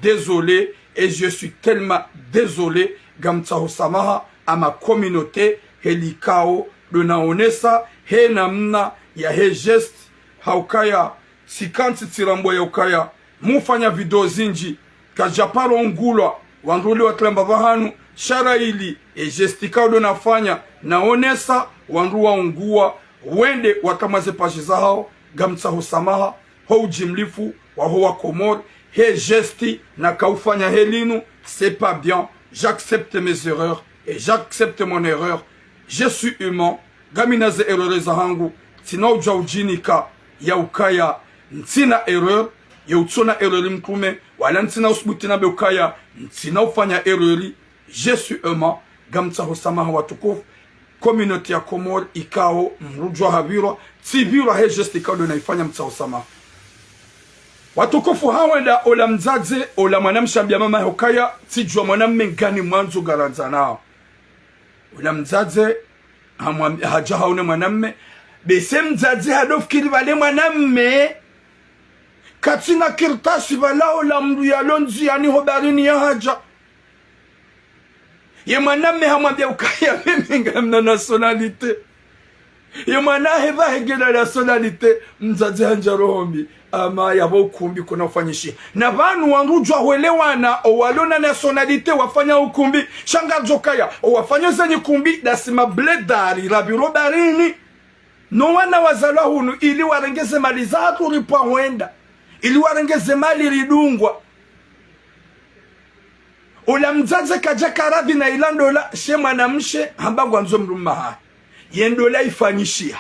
désolé et je suis tellement désolé gamsa hosamaha à ma communauté helikao le naonesa he namna ya he geste haukaya sikanti tirambo ya ukaya mufanya video zinji kajaparo ngulwa wanduli watlemba vahanu shara ili e gestika do nafanya naonesa wanduwa ungua wende watamaze pashi zao gamtsa hosamaha ho ujimlifu wa hoa Komor he gesti na kaufanya helinu, c'est pas bien. J'accepte mes erreurs et j'accepte mon erreur. Je suis humain. Gaminaze erreur zahangu. Tina uja ujinika ya ukaya. Ntina erreur. Ya utsona erreur mkume. Wala ntina usbutina be ukaya. Ntina ufanya erreur. Je suis humain. Gamta hosamaha watukufu. Communauté ya Komor ikao mrujwa habirwa. Tibirwa he gesti ikao do naifanya mta hosamaha. Watukufu hawenda ola mzaze ola mwanamshambia mama hokaya tijua mwanamme ngani mwanzo garanza nao. Ola mzaze haja haone mwanamme bese mzaze hadofikiri wale mwanamme katina kirtasi wala ola mdu ya lonzi yani hobarini ya haja. Ye mwanamme hamwambia ukaya mimi ngamna nationalite. Ye mwanahe vahegela nationalite mzaze hanjarohombi. Ama yabo ukumbi kuna ufanyishi na vanu wanrujwa huelewana owalona nationalite wafanya ukumbi shangarjokaya owafanya zenye kumbi dasima bledari rabiro barini no wana wazalwa hunu ili warengeze mali zatu ripa huenda ili warengeze mali ridungwa ola mzaze kaja karabi na ilandola she mwanamshe hambagwa nzo mrumaha yendola ifanyishia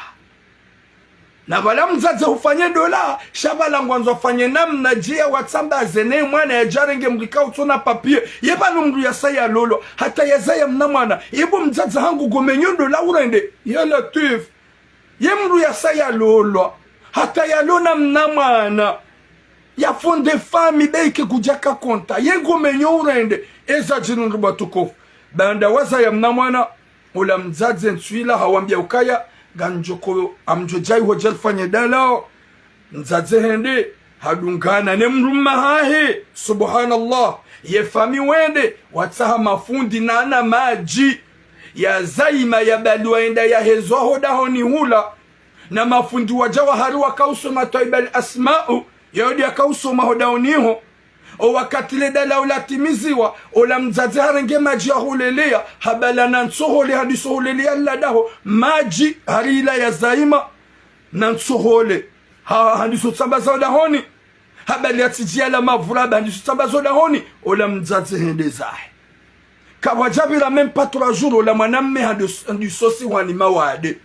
na wala mzaze ufanye dola shabala ngwanzo fanye namna jia watsamba zene mwana ya jarenge mrika utona papie yeba numru ya saya lolo hata ya zaya mna mwana yebo mzaze hangu gomenyo dola urende ya latif yemru ya saya lolo hata ya lona mna mwana ya fonde fami beike kujaka konta yengo menyo urende eza jinu nruba tukofu banda waza ya mna mwana ula mzaze nsuila hawambia ukaya ganjoko amjojai hojel fanye dala mzaze hende hadungana ne mruma hahe subhanallah ye fami wende watsaha mafundi nana maji ya zaima ya balwa enda ya hezo hoda honi hula na mafundi wajawa haru wakauso matoibal asma'u yodi akauso mahoda honiho o wakati le dala ulatimiziwa ola mzaze harenge maji ahulelea habala nansohole hadisoholelea ladaho maji harila ya zaima nansohole hadiso tsambaza dahoni habali atijia la mavuraba hadiso tsambaza dahoni ola mzaze hende zahe kawajabira même pas 3 jours ola mwanamme hadisosi wanima wade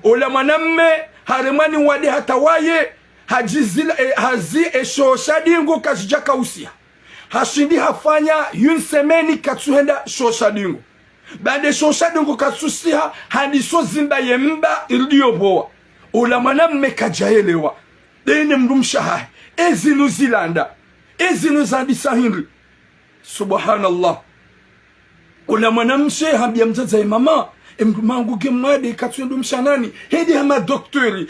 ola mwanamme haremani wade hatawaye hajizila hazi eshosha dingo kajijaka usia hashindi hafanya une semaine katsuhenda shosha dingo bande shosha dingo katsusia hadiso zimba yemba iliyoboa ola mwanamme kajaelewa dene mrumshaha ezinu zilanda ezinu zandisa hinri subhanallah ola mwanamshe hambia mzaza mama emrumangu gemade katsuendo mshanani hedi hama doktori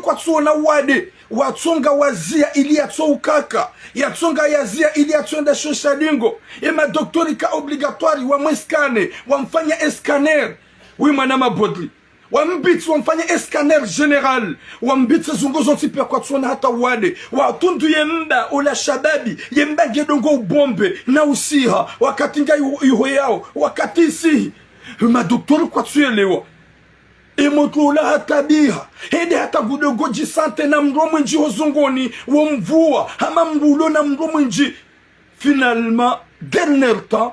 kwa tsuona wade watsonga wazia ili yatso ukaka yatsonga yazia ili yatsonda shoshadingo ema doktori ka obligatoire wa mweskane wamfanya escaner wi mwana bodri wambitsi wamfanya escaner general wambitsi zungozo tipe kwa tsuona hata wade watundu yemba ola shababi yemba gedongo bombe na usiha wakati nga yuho yao wakati si ma doktori kwa tsuelewa emotola hatabiha hede hata gudogoji sante na mromo nji hozongoni womvua hama mbulo na mromo nji finalement dernier temps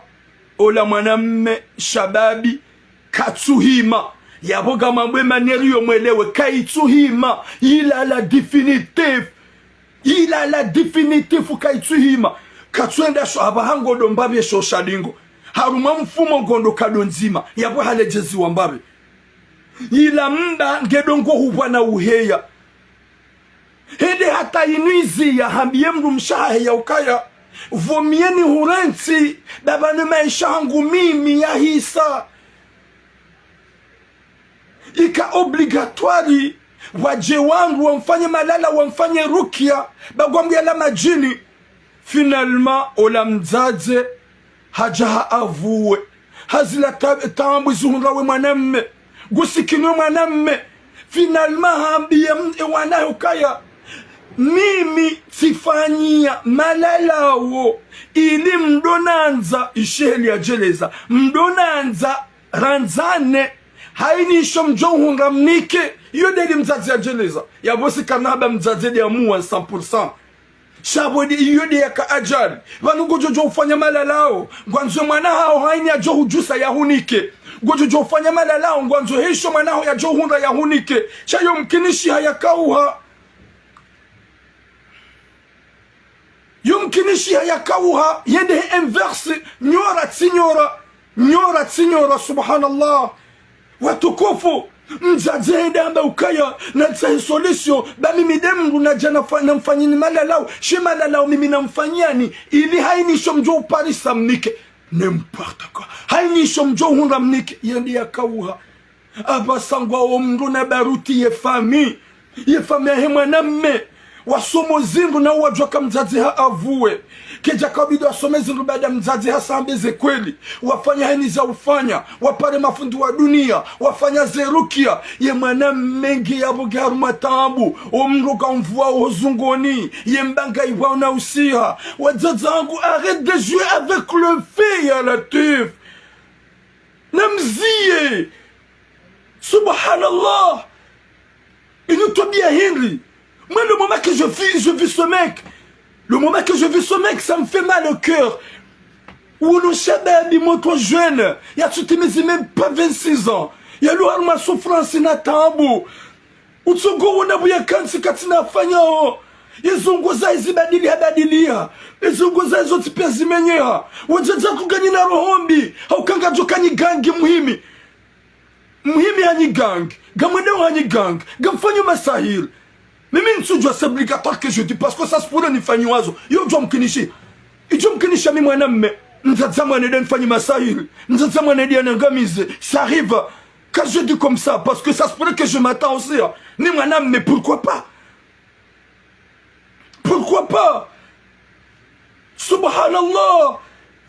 ola mwanamme shababi katsuhima yaboga mambwe maneri yomwelewe kaitsuhima ila la definitive kaitsuhima katsuenda sho abahango dombabe sho shadingo haruma mfumo ngondo kadonzima yabo halejezi wambabe ila mda ngedongo hubwana uheya hede hata inuizi ya hambie mdu mshahe ya ukaya vomieni hurensi babane maisha hangu mimi ya hisa ika obligatoire waje wangu wamfanye malala wamfanye rukia bagwambia la majini finalement ola mzaze hajaha avuwe hazila tambu zuhunrawe mwanamme gusikinwe mwanamme finalement hambia wanayo kaya mimi sifanyia malalawo ili mdonanza isheli ya jeleza mdonanza ranzane hainisho mjonhunga mnike iyo deli mzazi ya jeleza ya bosi kanaba mzazi ya muwa 100% shabo di yode yaka ajali vanu gojojo ufanya malalao ngwanzo mwana hao haini ajo hujusa ya hunike gojojo ufanya malalao ngwanzo hisho mwana hao ya jo hunda ya hunike shayo mkinishi hayakauha yumkinishi hayakauha yende inverse nyora tsinyora subhanallah watukufu mzadzenda amba ukaya na tsahi solution ba mimi demru na jana namfanyini malalao she malalao mimi namfanyani ili hainisho mjo uparisa mnike n'importe quoi hainisho mjo hunda mnike yende yakauha abasangwa omru na baruti ye fami hemwanamme wasomo zindu na wajwa kamzazi ha avue keja kabidi wasome zindu baada mzazi ha sambeze kweli wafanya heni za ufanya wapare mafundu wa dunia wafanya zerukia ye mwana mengi ya bugaru matambu omruka mvua uhozungoni ye mbanga iwa na usiha wadzazangu arrête de jouer avec le feu ya latif namziye subhanallah inutobia Henry. Moi, le moment que je vis ce mec, ça me fait mal au cœur. Ou le chabab, moi, jeune, il y a tout même pas 26 ans. Il y a le ma souffrance na tambo. Ou tsogo wana buya kansi katina fanya o. Yezongoza izibadilia. Yezongoza izoti pia zimenyea. Wajaza kugani na rohombi. Haukanga jokani gangi muhimi. Muhimi hani gang. Gamwendeo hani gang. Gamfanyo masahil. Mais même si c'est obligatoire que je dis parce que ça se pourrait ni fanyi wazo yo jom kinishi ijom kinisha mi mwana mme mtazama neden fanyi masahil mtazama neden ngamize ça arrive quand je dis comme ça parce que ça se pourrait que je m'attends aussi ni mwana mme pourquoi pas subhanallah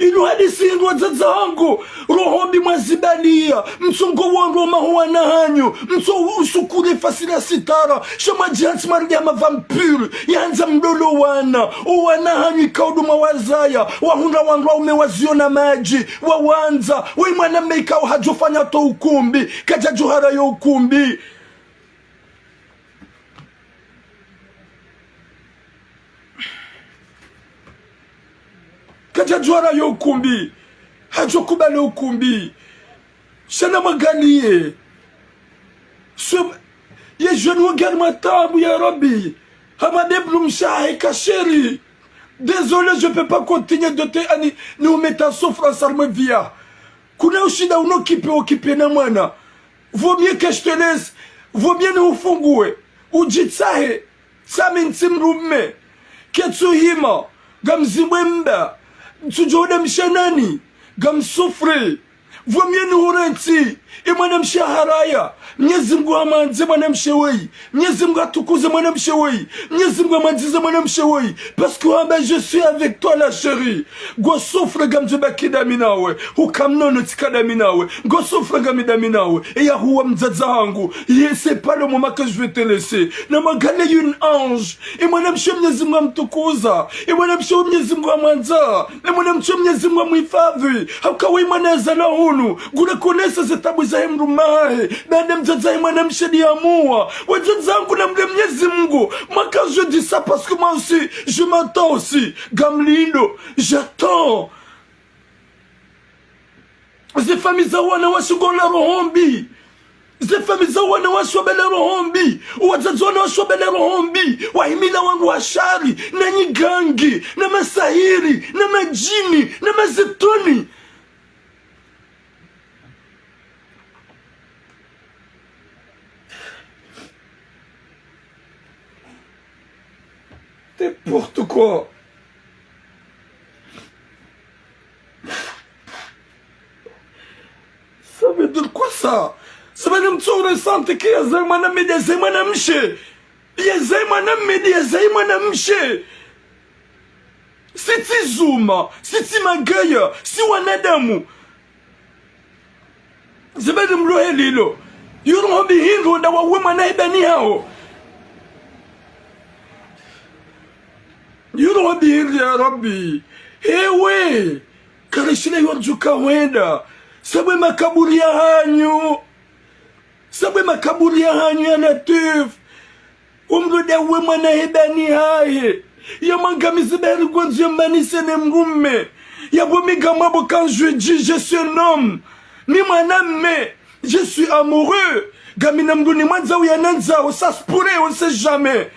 inu hadisi inu wadzadzangu rohombi mwazibalia msongo wangu mahuana hanyu mso usukure fasila sitara shama jihansi marudia mavampire yanza mdolo wana hanyu ikaudu mawazaya wahunda wangu umewaziona maji wawanza we mwana meikao hajofanya to ukumbi kaja johara yo ukumbi kajajwara yo ukumbi hajokubale ukumbi shana magalie ye jeune wagar matabu ya rabbi hamadeblu mshahi kasheri désolé je peux pas continuer de te ani nous mettre en souffrance armevia kuna ushida unokipe na mwana vaut mieux que je te laisse vaut bien nous ufungue ujitsahe sami ntimrume ketsuhima gamzimwemba Tujode mshanani gamsufre vomye ni urenti imwana mshaharaya Mwenyezi Mungu amanze mwana mshewei Mwenyezi Mungu atukuze mwana mshewei Mwenyezi Mungu amanzize mwana mshewei parce que je suis avec toi la chérie go souffre gamjeba kidaminawe ukamnono tikadaminawe go souffre gamidaminawe et ya huwa mzaza wangu c'est pas le moment que je vais te laisser na magale une ange et mwana mshe Mwenyezi Mungu amtukuza et mwana mshe Mwenyezi Mungu amanza et mwana mshe Mwenyezi Mungu amhifadhi haukawi mwana zala hunu guna konesa zetabu za mrumahe baada mzaza mwana mshedi amua wajazangu na Mwenyezi Mungu maka je dis ça parce que moi aussi je m'attends aussi gamlindo j'attends ces familles za wana washugola rohombi ces familles za wana washobele rohombi wazazi wana washobele rohombi wahimila wangu washari na nyigangi na masahiri na majini na mazetoni n'importe quoi. Ça veut dire quoi ça? Ça veut dire que tu ressens que y a des gens qui disent il y a des gens qui si tu zoomes, si tu m'agailles, si on a d'amour, ça veut dire que tu lilo. You don't be hindu na wa women ebeni hao. You don't be hindu ya Rabbi. Ewe, karishile yorjuka wenda. Sabwe makaburi ya hanyu. Sabwe makaburi ya hanyu ya Latif. Umrude women ebeni hae. ya mangamizi beri gonzi ya manise ne mrume ya bomiga mabo quand je dis je suis un homme ni mwaname je suis amoureux gamina mduni mwanza ou yananza ça se pourrait on sait jamais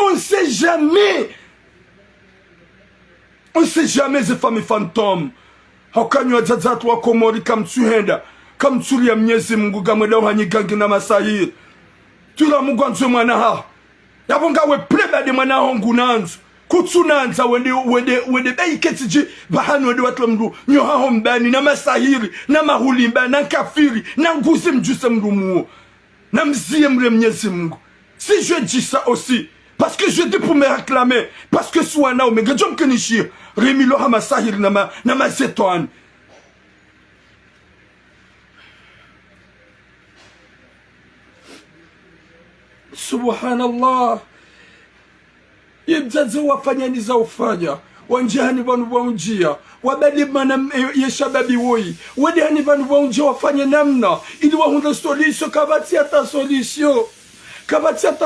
on sait jamais on sait jamais ces femmes fantômes hakanywa zazatu wa komori kamtuhenda kamtuli ya Mwenyezi Mungu gamweda uhanyigangi na masahiri tula mugwanzo mwana ha yabonga we pleba de mwana hongu nanzo kutsunanza wende bayiketiji bahano de watwa mndu nyoha hombani na masahiri na mahulimba na kafiri na nguzi mjuse mndu na mziye mre Mwenyezi Mungu. Si je dis ça aussi parce que je dis pour me réclamer parce que suwana omega jom kenishir remilo ha masahiri na mazetwan subhanallah yebzaze wafanya niza ufanya wanjihani vanu waunjia wabali mana yeshababi woi wadihani vanu waunjia wafanya namna ili wahunda solution kabati hata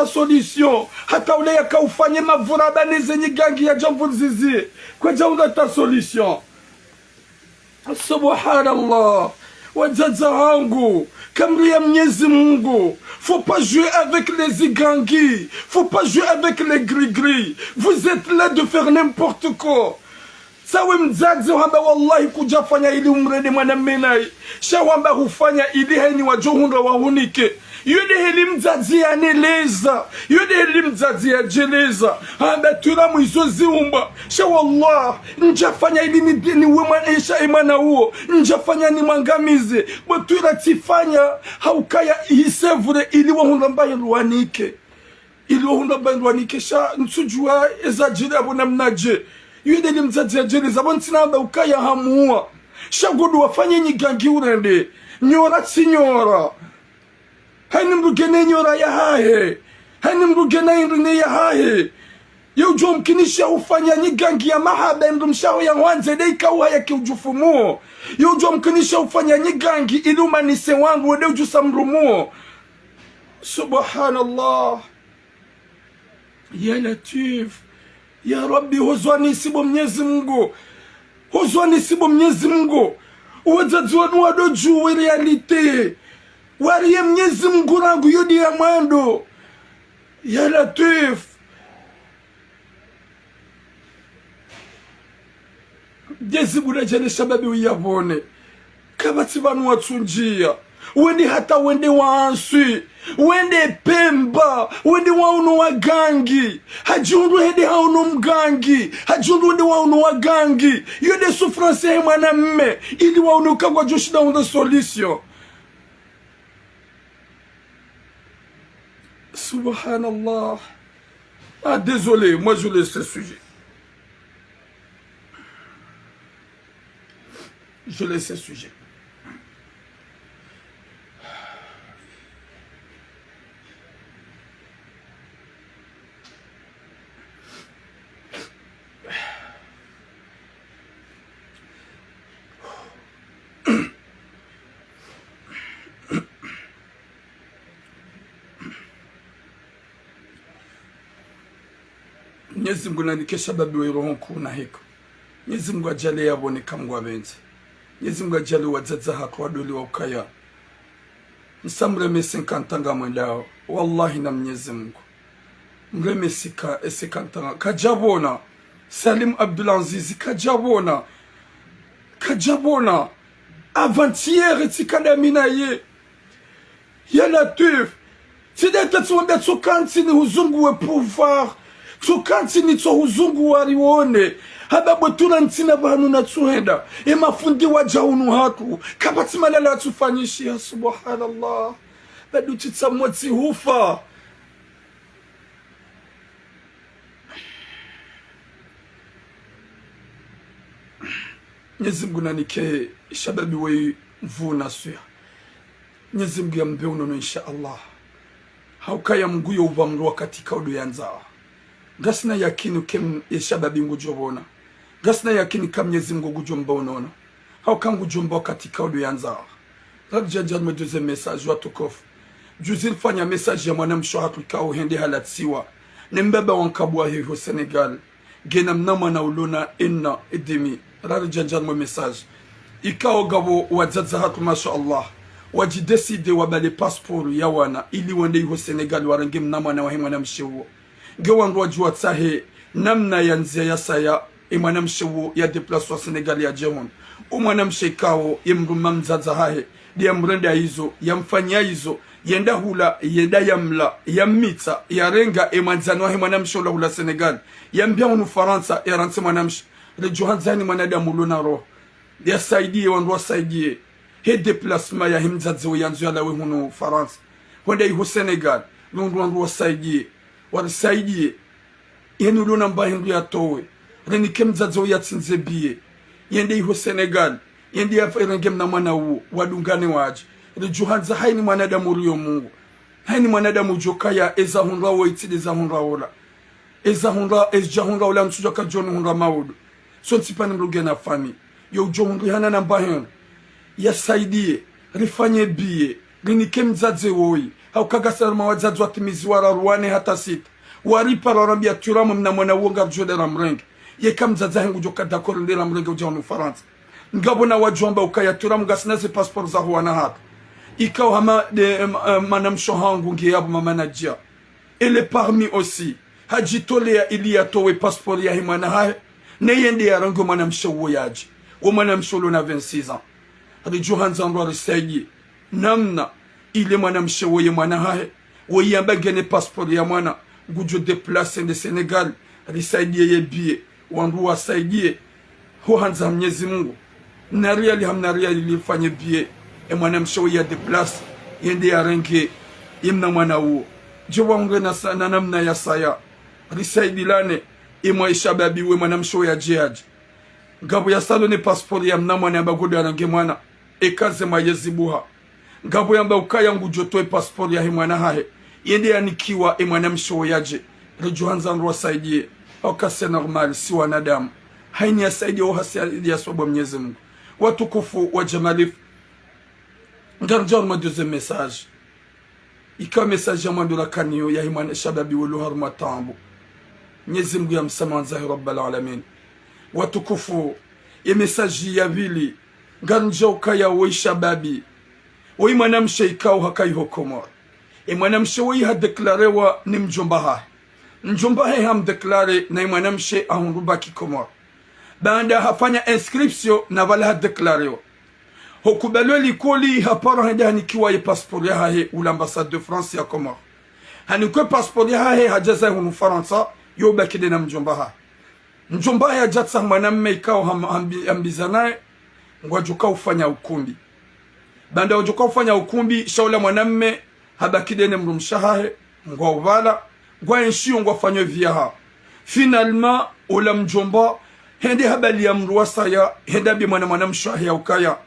solution hata ule yaka ufanye mavuraba nezenye gangi ya jambu zizi kwa jambu hata solution subhanallah wajaza hangu kamri ya Mwenyezi Mungu. Faut pas jouer avec les igangis, faut pas jouer avec les gris-gris. Vous êtes là de faire n'importe quoi. Sawe mzazi wamba wallahi kujafanya ili umrede mwanamenai. Shawamba hufanya ili heni wajohunda wahunike. Yode heli mzazi ya neleza. Yode heli mzazi ya jeleza. Hamba tulamu isozi umba. Shawallah. Njafanya ili ni wema esha imana huo. Njafanya ni mangamize. Bwetula tifanya haukaya hisevure ili wahunda mbaye luanike. Ili wahunda mbaye luanike. Sha nsujua ezajiri abuna mnaje. Yode heli mzazi ya jeleza. Bontina hamba ukaya hamuwa. Shagudu wafanye nyigangi urende. Nyora sinyora. Hani mrugene nyora ya hahe. Hani mrugene irine ya hahe. Yo jom kinisha ufanya nyigangi ya mahaba mrumshao ya wanze deika uha ya kiujufumuo. Yo jom kinisha ufanya nyigangi ilumanise wangu wede ujusa mrumuo. Subhanallah. Ya Latif. Ya Rabbi hozwani sibo Mwenyezi Mungu. Hozwani sibo Mwenyezi Mungu. Uwezadzwanu wadojuwe realite. Wariye Mwenyezi Mungu rangu yodi ya mwando. Ya Latif. Jezi budajane shababi uyabone. Kabati vanu watsunjia. Wende hata wende wansui. Wende Pemba. Wende wauno wagangi. Hajundu hede hauno mgangi. Hajundu wende wauno wagangi. Yode souffrance he mwana mme. Ili wauno kagwa joshida wanda solution. Subhanallah. Ah, désolé, moi je laisse ce sujet. Je laisse ce sujet. Mwenyezi Mungu nanikesha babi wa roho kuna hiko. Mwenyezi Mungu ajale yabone kamwa benzi. Mwenyezi Mungu ajale wazaza hako wadoli wa ukaya. Nsamreme 50 anga mwendao. Wallahi na Mwenyezi Mungu. Mreme sika 50 anga. Kajabona. Salim Abdulaziz kajabona. Kajabona. Avant-hier etikadamina ye. Ya Latif. Tideta tuwambia tukantini huzungu we pouvoir. Tukantini tso huzungu warione. Hababo tunantina banu na tuhenda. Mafundi wajaunu hatu. Kabati malala tufanyishia subhanallah. Badu titsamwati hufa. Mwenyezi Mungu nanike shababi we mvuna suya. Mwenyezi Mungu yambe unono insha Allah. Haukaya Mungu yo uvamruwa katika odo yanzawa. Gasna yakini kem yeshababi ngujobona. Gasna yakini kam Mwenyezi Mungu gujomba unono. Hauka ngujomba katika odo yanzawa. Radjaja me deuxième message watukofu. Juzil fanya message ya mwana msho hatuka uhende halatsiwa. Nembeba wankabwa hiyo Senegal. genam namana ulona enna edemi rari janjan mo message ikao gabo wazaza hatu masha Allah wajideside wabale passport ya wana ili wende iho Senegal warange mnamana wa himwana mshewo gewandu wajua tahe namna ya nzia ya saya imwana mshewo ya deplace wa Senegal ya jehon umwana mshekao yemruma mzaza hahe ya mrenda hizo ya mfanya hizo yenda hula yenda yamla yamita yarenga emanzano wa himwana mshewo hula Senegal yambia unu Faransa ya ranse mwana mshewo rejohanzani mwanadamu luna roho ya saidie wandu wa saidie he déplacement ya himzadzo yanzu ya lawe hunu France wanda iho Senegal wandu wa saidie wari saidie yenu luna mba hindu ya towe reni kemzadzo ya tsinze biye yende iho Senegal yende ya ferengem na mwana uo wadungane waji rejohanza haini mwanadamu riyo Mungu haini mwanadamu jokaya eza hunra wo itide za hunra ola eza hunra ezja hunra ola msujoka jonu hunra maudu son tipani mruge na fami yo jonri hana na mbahen ya saidie rifanye biye rinike mzadze woi hau kagasarma wazadzu atimizi wara ruwane hata sita waripa rarambia turamu mna mwana uonga rjode ramrenge ye kam mzadza hengu joka dakoro nde ramrenge ujanu Faransa ngabona wajomba ukaya turamu gasinaze passport za huwana hata ikao hama de manamsho hangu nge yabu mamanajia ele parmi aussi hajitole ya ili ya towe passport ya himana hae ne yende ya rango manamsho uoyaji mwanamsho na 26 ans rijohanza ndo risaidie namna ile mwanamsho woye mwana hae woyamba gene passport ya mwana gujo deplace de Senegal risaidie ye bie wandu wasaidie ho hanza Mwenyezi Mungu na reali hamna reali lifanye bie mwanamsho ya deplace yende ya renge imna mwana huo je wangu na sana namna ya saya risaidilane imwa shababi we mwanamsho ya jiaji ngabo ya salone passport ya mnamwana yamba godo yarange mwana ekaze mayezibuha ngabo yamba ukaya ngujotoe passport ya mwana hahe yende yanikiwa mwana msho yaje rejohanza ndo wasaidie okase normal si wanadamu haini yasaidie o hasaidia sobo Mwenyezi Mungu watukufu wa jamalif ngarjar ma deuxième message ika message ya mwandu la kanio ya mwana shababi wulu harma tambu Mwenyezi Mungu ya msamanza rabbal alamin watukufu ya mesaji ya vili nganjoka ya woi shababi woi mwanamshe ikao hakaiho Komor mwanamshe woi hadeklarewa ni mjombaha mjombaha hamdeklare na mwanamshe ahundubaki Komor baada hafanya inscription na wala hadeklarewa hukubaliwe likoli hapara hende hanikiwa ya passport ya hae ula ambassade de France ya Komor hanikwe passport ya hae hajaza hunu Faransa yobakide na mjombaha mjomba ya jatsa mwanamme ikao ambizanae ngwajuka ufanya ukumbi banda wajuka ufanya ukumbi shaula mwanamme habakidene mrumshahahe ngwa uvala ngwa enshio ngwa fanyo viaha finalement ula mjomba hende habali ya mruwasa ya hende abi mwanamshahe ya ukaya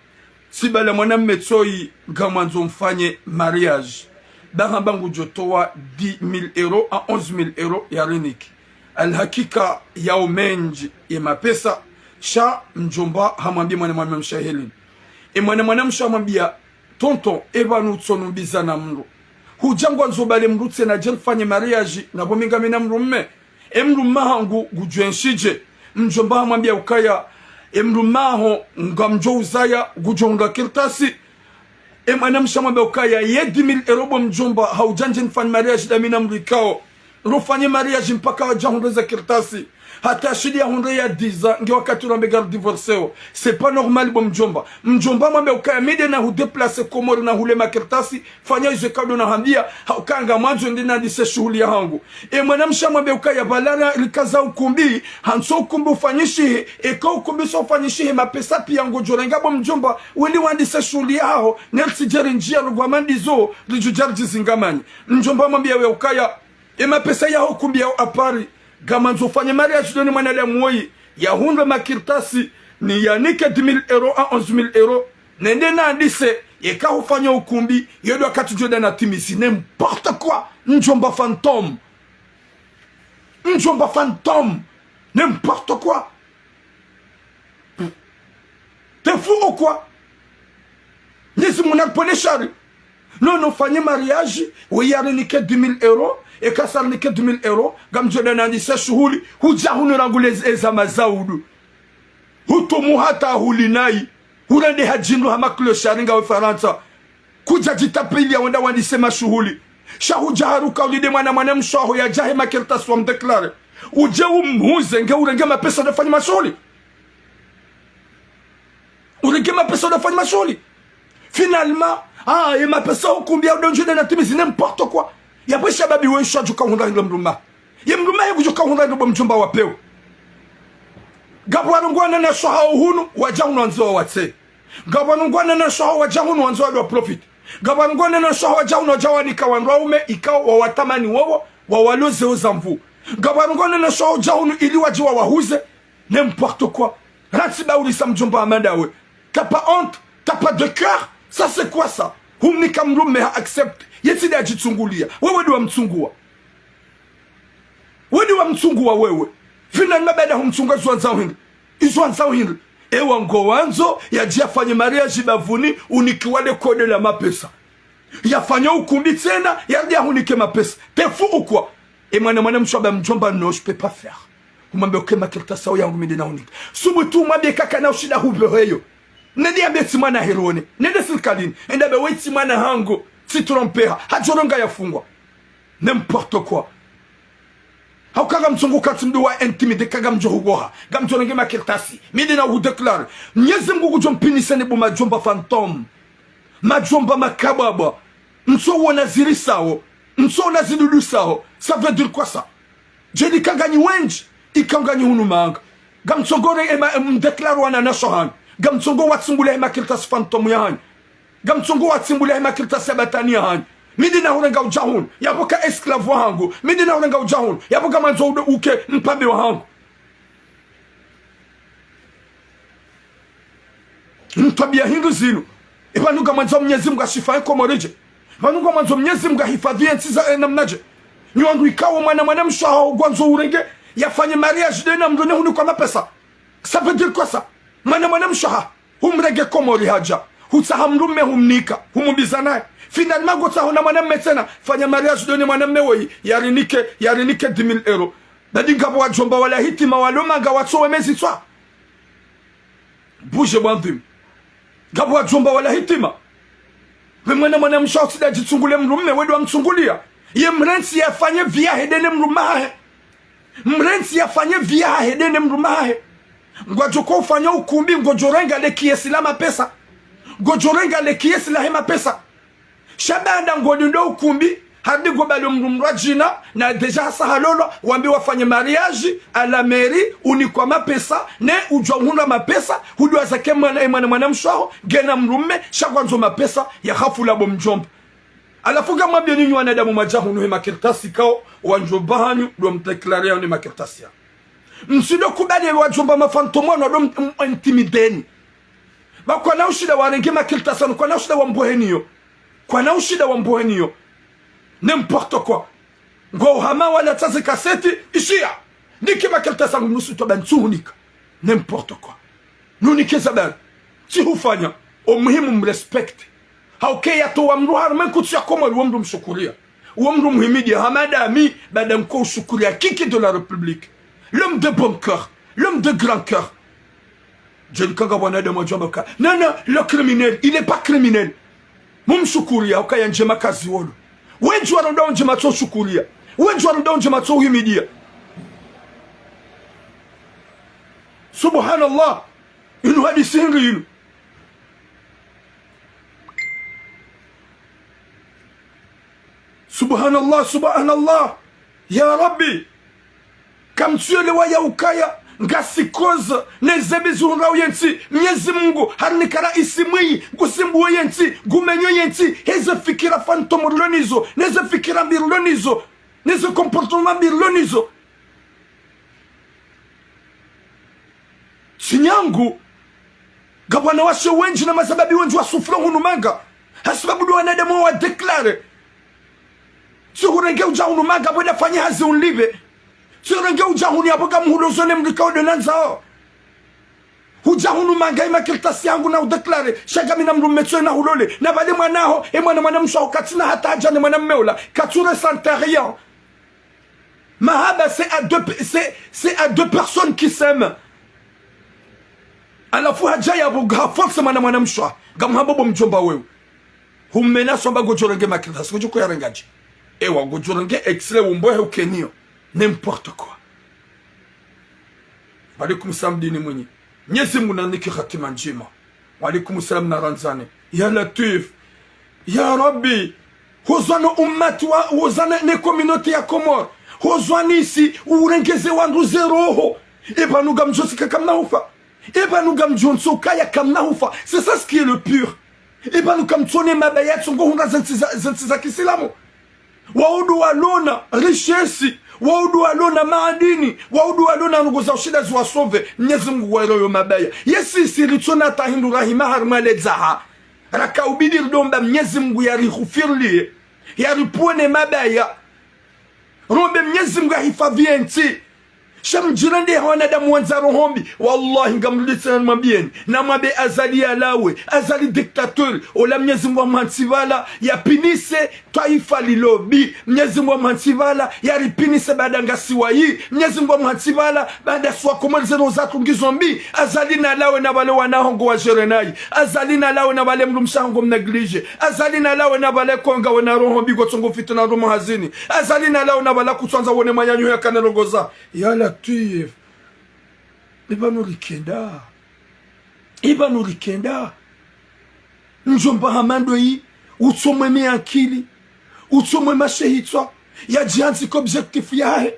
sibala mwanamme tsoi gamanzo mfanye mariage bahambangu jotowa 10,000 euros a 11,000 euros ya riniki alhakika ya umenji ya mapesa sha mjomba hamwambia mwana mshahili mwana mshamwambia tonto ebanu tsonumbiza na mru hujangwa nzobale mrutse na jelfanye mariage na bominga mina mrumme mrumahangu gujwenshije mjomba hamwambia ukaya mrumaho ngamjo uzaya gujonga kirtasi mwana mshamwambia ukaya ye 10,000 euros mjomba haujanje nfanye mariage da mina mrikao rufanye mariage mpaka wajahundeza kirtasi hata shidi ya hunde ya 10 nge wakati urambega divorceo c'est pas normal bo mjomba mwambe ukaya mide na hudeplace Komoro na hule makirtasi fanya hizo kado na hambia haukanga mwanzo ndina dise shughuli ya hangu mwanamsha mwambe ukaya balala likaza ukumbi hanso ukumbi ufanyishi eka ukumbi so ufanyishi mapesa pia ngojorenga bo mjomba wili wandise shughuli yao nelsi jeri njia rugwamandizo lijujarji zingamani mjomba mwambe we ukaya pesa ya hukumbi ya apari gamanzo fanya mariage doni mwanadamu woi ya hundwe makirtasi ni yanike 10,000 euros a 11,000 euros nende na andise yeka hufanya ukumbi yodo wakati joda na timisi n'importe quoi njomba fantôme n'importe quoi t'es fou ou quoi nisi muna pone shari non fanye mariage wiyarinike 2000 euro ekasarinike 2000 euro gamjona nandisa shughuli huja hunuranguleza ezama zaudu hutumu hata hulinai urende hajinu hamaklo sharinga wa Faransa kuja jitapili ya wanda wandisema shughuli shahuja haruka ulide mwana mshaho ya jahe makirta swam deklare uje umhuze nge urenge mapesa nafanya mashughuli urenge mapesa nafanya mashughuli finalement et mapesa ukumbia udonjone na timizi n'importe quoi yapo shababi wensha juka hunda ndo mruma ye mruma ye kujuka hunda ndo mjomba wapeo gabwanungwana na shaha uhunu wajangu wanzo watse gabwanungwana na shaha wajangu wanzo wa profit gabwanungwana na shaha wajangu no jawani kawanraume ikao wa watamani wowo wa waloze ozamvu gabwanungwana na shaha wajangu ili wajiwa wahuze n'importe quoi ratiba ulisa mjomba amanda we t'as pas honte t'as pas de cœur. Ça c'est quoi ça? Humnika mrume accept. Yetide ajitsungulia. Wewe ndiwa mtsungua. Wewe ndiwa mtsungua wewe. Finalement bada humtsungua zwanzao hindi. Izwanzao hindi. Ewa ngo wanzo ya fanye mariage bavuni unikiwale kode la mapesa. Yafanya ukumbi tena ya hunike mapesa. Tefu ou quoi? Et mwana mshaba mjomba no je peux pas faire. Umambe okema kilta sawa yangu mide na hunike. Subutu mwabe kaka na ushida hubereyo. Nedi abeti mwana herone nede silkalini endabe weti mwana hango si trompera hajoronga yafungwa n'importe quoi haukaga mchungu katimdu wa intimide kaga mjohugoha gamjoronge makirtasi midina hu declare Mwenyezi Mungu kujompinisa ni buma jomba phantom majomba makababa mso wanaziri sao mso nazidudu sao ça veut dire quoi ça jeli kangani wenji ikangani hunumanga gamchogore ema mdeclare wana nashohan gamtsongo watsungule makirtas phantom yahan gamtsongo watsungule makirtas sabatani yahan midina hurenga ujahun yaboka esclave wangu midina hurenga ujahun yaboka manzo uke mpambe wangu mtabia hindu zinu ibanuga manzo Mwenyezi Mungu ashifaye komorije banuga manzo Mwenyezi Mungu hifadhie ntiza namnaje nywangu ikawa mwana mshaho gwanzo urenge yafanye mariage de namdone hunu kwa mapesa ça veut dire quoi ça mwana mshaha humrege komori haja hutahamrume humnika humubizanaye finalement gota hona mwana metena fanya mariage doni mwana mewe yarinike 10000 euro badi ngabo wajomba wala hitima waloma ngawatsowe mezi twa buje bwandim ngabo wajomba wala hitima mwana mshaha sida jitsungule mrume wedo amtsungulia ye mrensi yafanye via hedene mrumahe mrensi yafanye via hedene mrumahe ngwajoko ufanya ukumbi ngojorenga le kiesi la mapesa ngojorenga le kiesi la hema pesa shabanda ngodindo ukumbi hadi gobalo mrumrwa jina na deja sahalolo wambi wafanye mariage à la mairie unikwa mapesa ne ujwa mapesa hudwa zake mwana mshaho gena mrume shakwanzo mapesa ya hafula bomjomba alafuga mwambie ninyi wanadamu majahu nuhe makirtasi kao wanjobahanyu do mteklaria ni makirtasi msido kubali wajomba mafantomono do intimideni bakwa na ushida warenge makirtasi kwa na ushida wamboheniyo kwa na ushida wamboheniyo n'importe quoi ngo hama wala tsaze kaseti ishia niki makirtasi nusu to bantunika n'importe quoi nunike zabal si hufanya umuhimu mrespect hauke yato wamru harman kutsia koma wamru mshukuria wamru muhimidi hamada ami badam ko shukuria kiki de la république l'homme de bon cœur l'homme de grand cœur Jen kanga wana de mojomaka non le criminel il n'est pas criminel mum shukuria hauka njema kazi wolo wenju waronda njema to shukuria wenju waronda njema to himidia subhanallah inu hadisi hindu subhanallah subhanallah ya rabbi kam tuele waya ukaya ngasikoze nezebizu ngao yensi Mwenyezi Mungu harnikara isimwi gusimbu yensi gumenyo yensi heze fikira phantom lonizo neze fikira birlonizo neze comportement birlonizo sinyangu gabwana washe wenji na masababi wenji wasufro hunumanga hasababu do wanadamu wa declare Surenge ujahunu maga bweda fanyi hazi unlibe. Surenge ujahunu ya boga mhulozone mlikao de nanzao. huja hunu mangai makirtasi yangu na udeklare shaga mina mrumetso na hulole na bale mwanaho mwana mshwa katina hata ajane mwana mmeula kature santerian. Mahaba c'est à deux personnes qui s'aiment. Alafu haja ya buga force mwana mshwa gamhabo mjomba wewe humena somba gojorenge makirtasi gojuko yarengaji ewa gojorenge extrait umbohe ukenio n'importe quoi. Walikum salam dini mwenye Mwenyezi Mungu naniki khatima njema. Walikum salam na ranzane ya Latif ya Rabbi hozwana ummati wa hozwana ne communauté ya Komor hozwani isi urengeze wandu zeroho eba nuga mjosika kamna ufa eba nuga mjonso kaya kamna ufa. C'est ça ce qui est le pur. Eba nuga mtsone mabayat songo hunda zantiza kisilamu waudu walona richesse waudu walona maadini waudu walona nguza ushida ziwasove. Mwenyezi Mungu wairo mabaya yesi siritsona tahindu rahima harmaledzaha raka ubidir domba. Mwenyezi Mungu yarihufirlie yaripone mabaya rombe. Mwenyezi Mungu ahifadhie nchi shamjirande wanadamu wanzaro hombi. Wallahi ngamrudisana mwambieni na mwabe azali alawe azali dictateur ola. Mwenyezi Mungu mwansivala yapinise taifa lilobi. Mwenyezi Mungu mwansivala yaripinise baada ngasiwa hii. Mwenyezi Mungu mwansivala baada swa komalizero zatu ngizombi. Azali na alawe na wale wanahongo wa jerenai. Azali na alawe na wale mrumshango mneglige. Azali na alawe na wale konga wana roho bigo tsongo fitu na romo hazini. Azali na alawe na wale kutwanza wone manyanyo ya kanelongoza yala tuif iba nurikenda njomba hamando yi utsomwe me akili utsomwe mashehitwa ya jianzi ko objectif yahe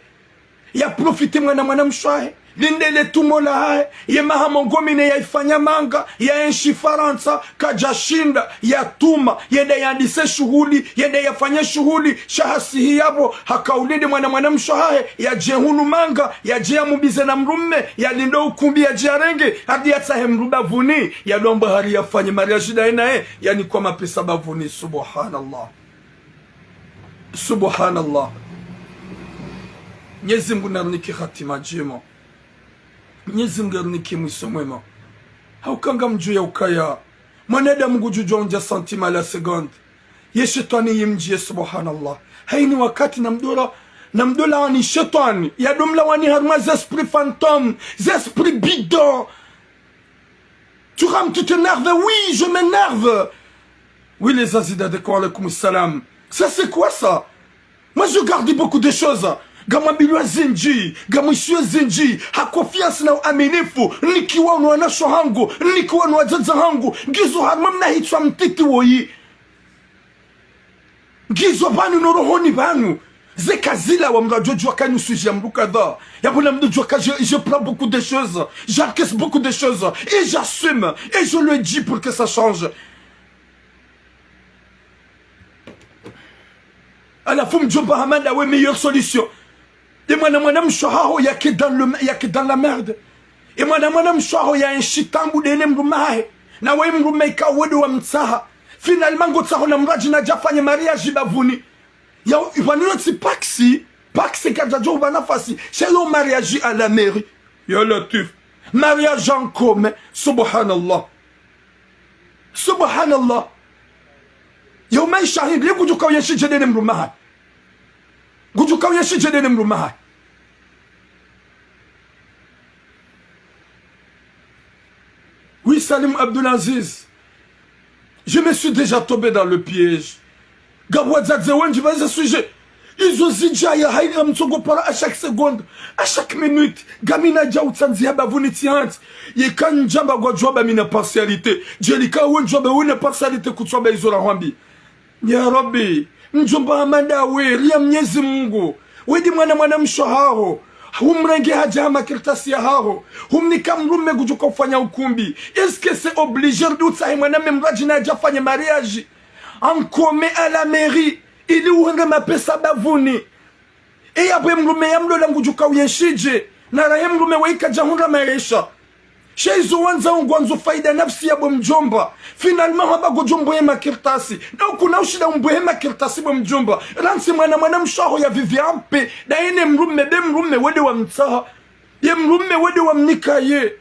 ya profite mwana mshwahe lindele tumola hae ye mahamongomine ya ifanya manga ya enshi Faransa kajashinda ya tuma yende yandise shughuli yende yafanye shughuli shahasi yabo hakaulinde mwana mshahae ya jehunu manga ya jea mubize na mrumme ya lindo ukumbi ya jiarenge hadi ya tahe mruba vuni ya lomba hari yafanye mariajida enae yani kwa mapesa bavuni. Subhanallah subhanallah. Mwenyezi Mungu naruniki khatima jema. Mwenyezi Mungu yaruniki mwiso mwema. Haukanga mju ya ukaya mwanadamu gujujwa unja santima la seconde ye shetani yimjie. Subhanallah. Haini wakati na mdola wani shetani ya dumla wani harma zesprit fantôme zesprit bidon. Tu rames, tu t'énerves. Oui, je m'énerve. Oui, les azida de quoi alaikum salam. Ça c'est quoi ça? Moi je garde beaucoup de choses. Gama bilwa zinji, gama ishiyo zinji, hakofiansi na aminifu, nikiwa wanasho hangu, nikiwa wazaza hangu, gizo harmamna hitwa mtiti woyi. Gizo banu norohoni banu. Zekazila wa mrajojwa kanyu suji ya mruka dha. Yabona mdojwa ka je prends beaucoup de choses, j'encaisse beaucoup de choses, et j'assume, et je le dis pour que ça change. À la femme Djomba Hamada, ouais, meilleure solution. Et moi, mshwaho yake dans la merde. Et moi, mshwaho ya un shitambu de nemrumahe. Na we mrumeika wedo wa mtsaha. Finalement, gotsaho na mraji na jafanye mariage bavuni. Ya iwanilo tsi paxi kajajo banafasi. C'est le mariage à la mairie. Ya Latif. Mariage en commun. Subhanallah. Subhanallah. Yo mai shahid le gujuka yeshi jede nemrumahe. Gujuka yeshi jede nemrumahe. Oui, Salim Abdulaziz. Je me suis déjà tombé dans le piège. Gabouadzadze wenji baza sujet. Izo zijaya haïra mtsongo para à chaque seconde, à chaque minute. Gamina dja utsanzi haba vuniti hanti. Yekan njamba gwa joba mina partialité. Jelika wenjoba wina partialité kutsoba izo la hambi. Ya Rabbi, njomba amanda we, ria Mwenyezi Mungu. Wedi mwana mshaharo. Humrenge haja makirtasi ya hao. Humnika mrume gujuka ufanya ukumbi. Est-ce que c'est obligé d'utsahi mwaname mraji na jafanya mariage en commun à la mairie? Ili uhenga mapesa bavuni. E yabe mrume ya mlola ngujuka uyenshije. Na rahe mrume waika jahunga maisha. Sheizo wanza ungwanzo faida nafsi ya mjomba. Finalement haba gujumbo yema kirtasi. Na ukuna ushida umbo yema kirtasi mjomba. Ransi mwana mshaho ya viviampe. Na ene mrume be mrume wede wa mtaha. Ye mrume wede wa mnika ye.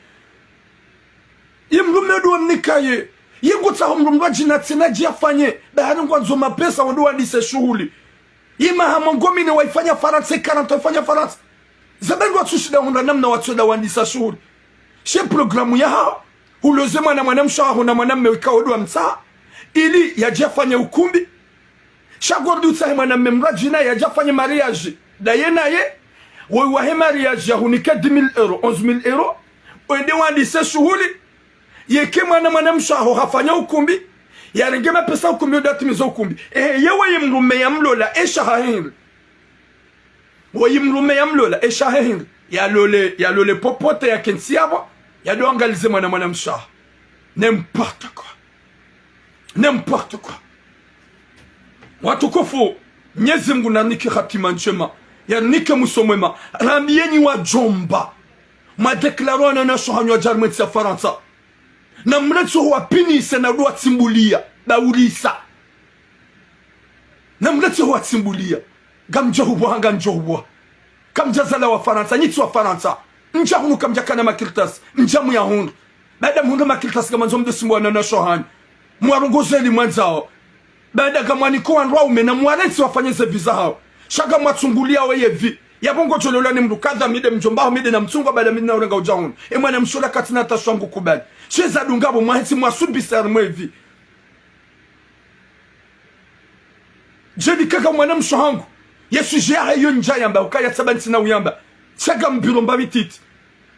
Yemrume do nikaye. Yengotsa mrumwa jina tena jiafanye. Bahari ngwanzo mapesa wando wandise shughuli. Yema hamangomine waifanya Faransa 40 waifanya Faransa. Zabani watu shida hunda namna watu da wandisa shughuli. She programu ya hao. Uloze mwana mwanamshaho na mwanamme wikao do msaa. Ili yajafanya ukumbi. Shagordi utsahe mwanamme mrajina yajafanya mariage. Dayena ye. Wahe mariage ya hunika 10,000 euro, 11,000 euro. Wende wandise shughuli. Yeke mwanamshaho hafanya ukumbi. Yarengema pesa ukumbi udatimiza ukumbi. Yewe yimrume ya mlola esha hahindi. Yimrume ya mlola esha hahindi. Ya lole popote ya kensiabo. Ya do angalize mwanamshaho. N'importe quoi. N'importe quoi. Watukufu Mwenyezi Mungu na niki hatima njema. Ya niki musomema. Rambieni wa jomba. Ma deklaro na shohanyo jarmenti ya Faransa. Na mrecho wapini na doa timbulia baurisa. Na mrecho wa timbulia gamja huwa nganja huwa kamja zala wa Faransa nitsu wa Faransa nja hunu kamja kana makiltas nja mu ya hunu baada mundu makiltas kama nzomde simbo na shohan mwarongozeli mwanzao baada kama niko anrwa umena mwarensi wafanyeze visa hao shaka mwatsungulia weye vi yabongo jolola ni mdu kadha mide mjomba mide na mtsunga baada mide na urenga ujahunu mwana mshola katina tashwangu kubali sheza dungabo mwahiti mwasubisar mwevi jedi kaka mwana mshohangu yesu jea yo njayamba ukaya tabanti na uyamba chaga mbiro mbabititi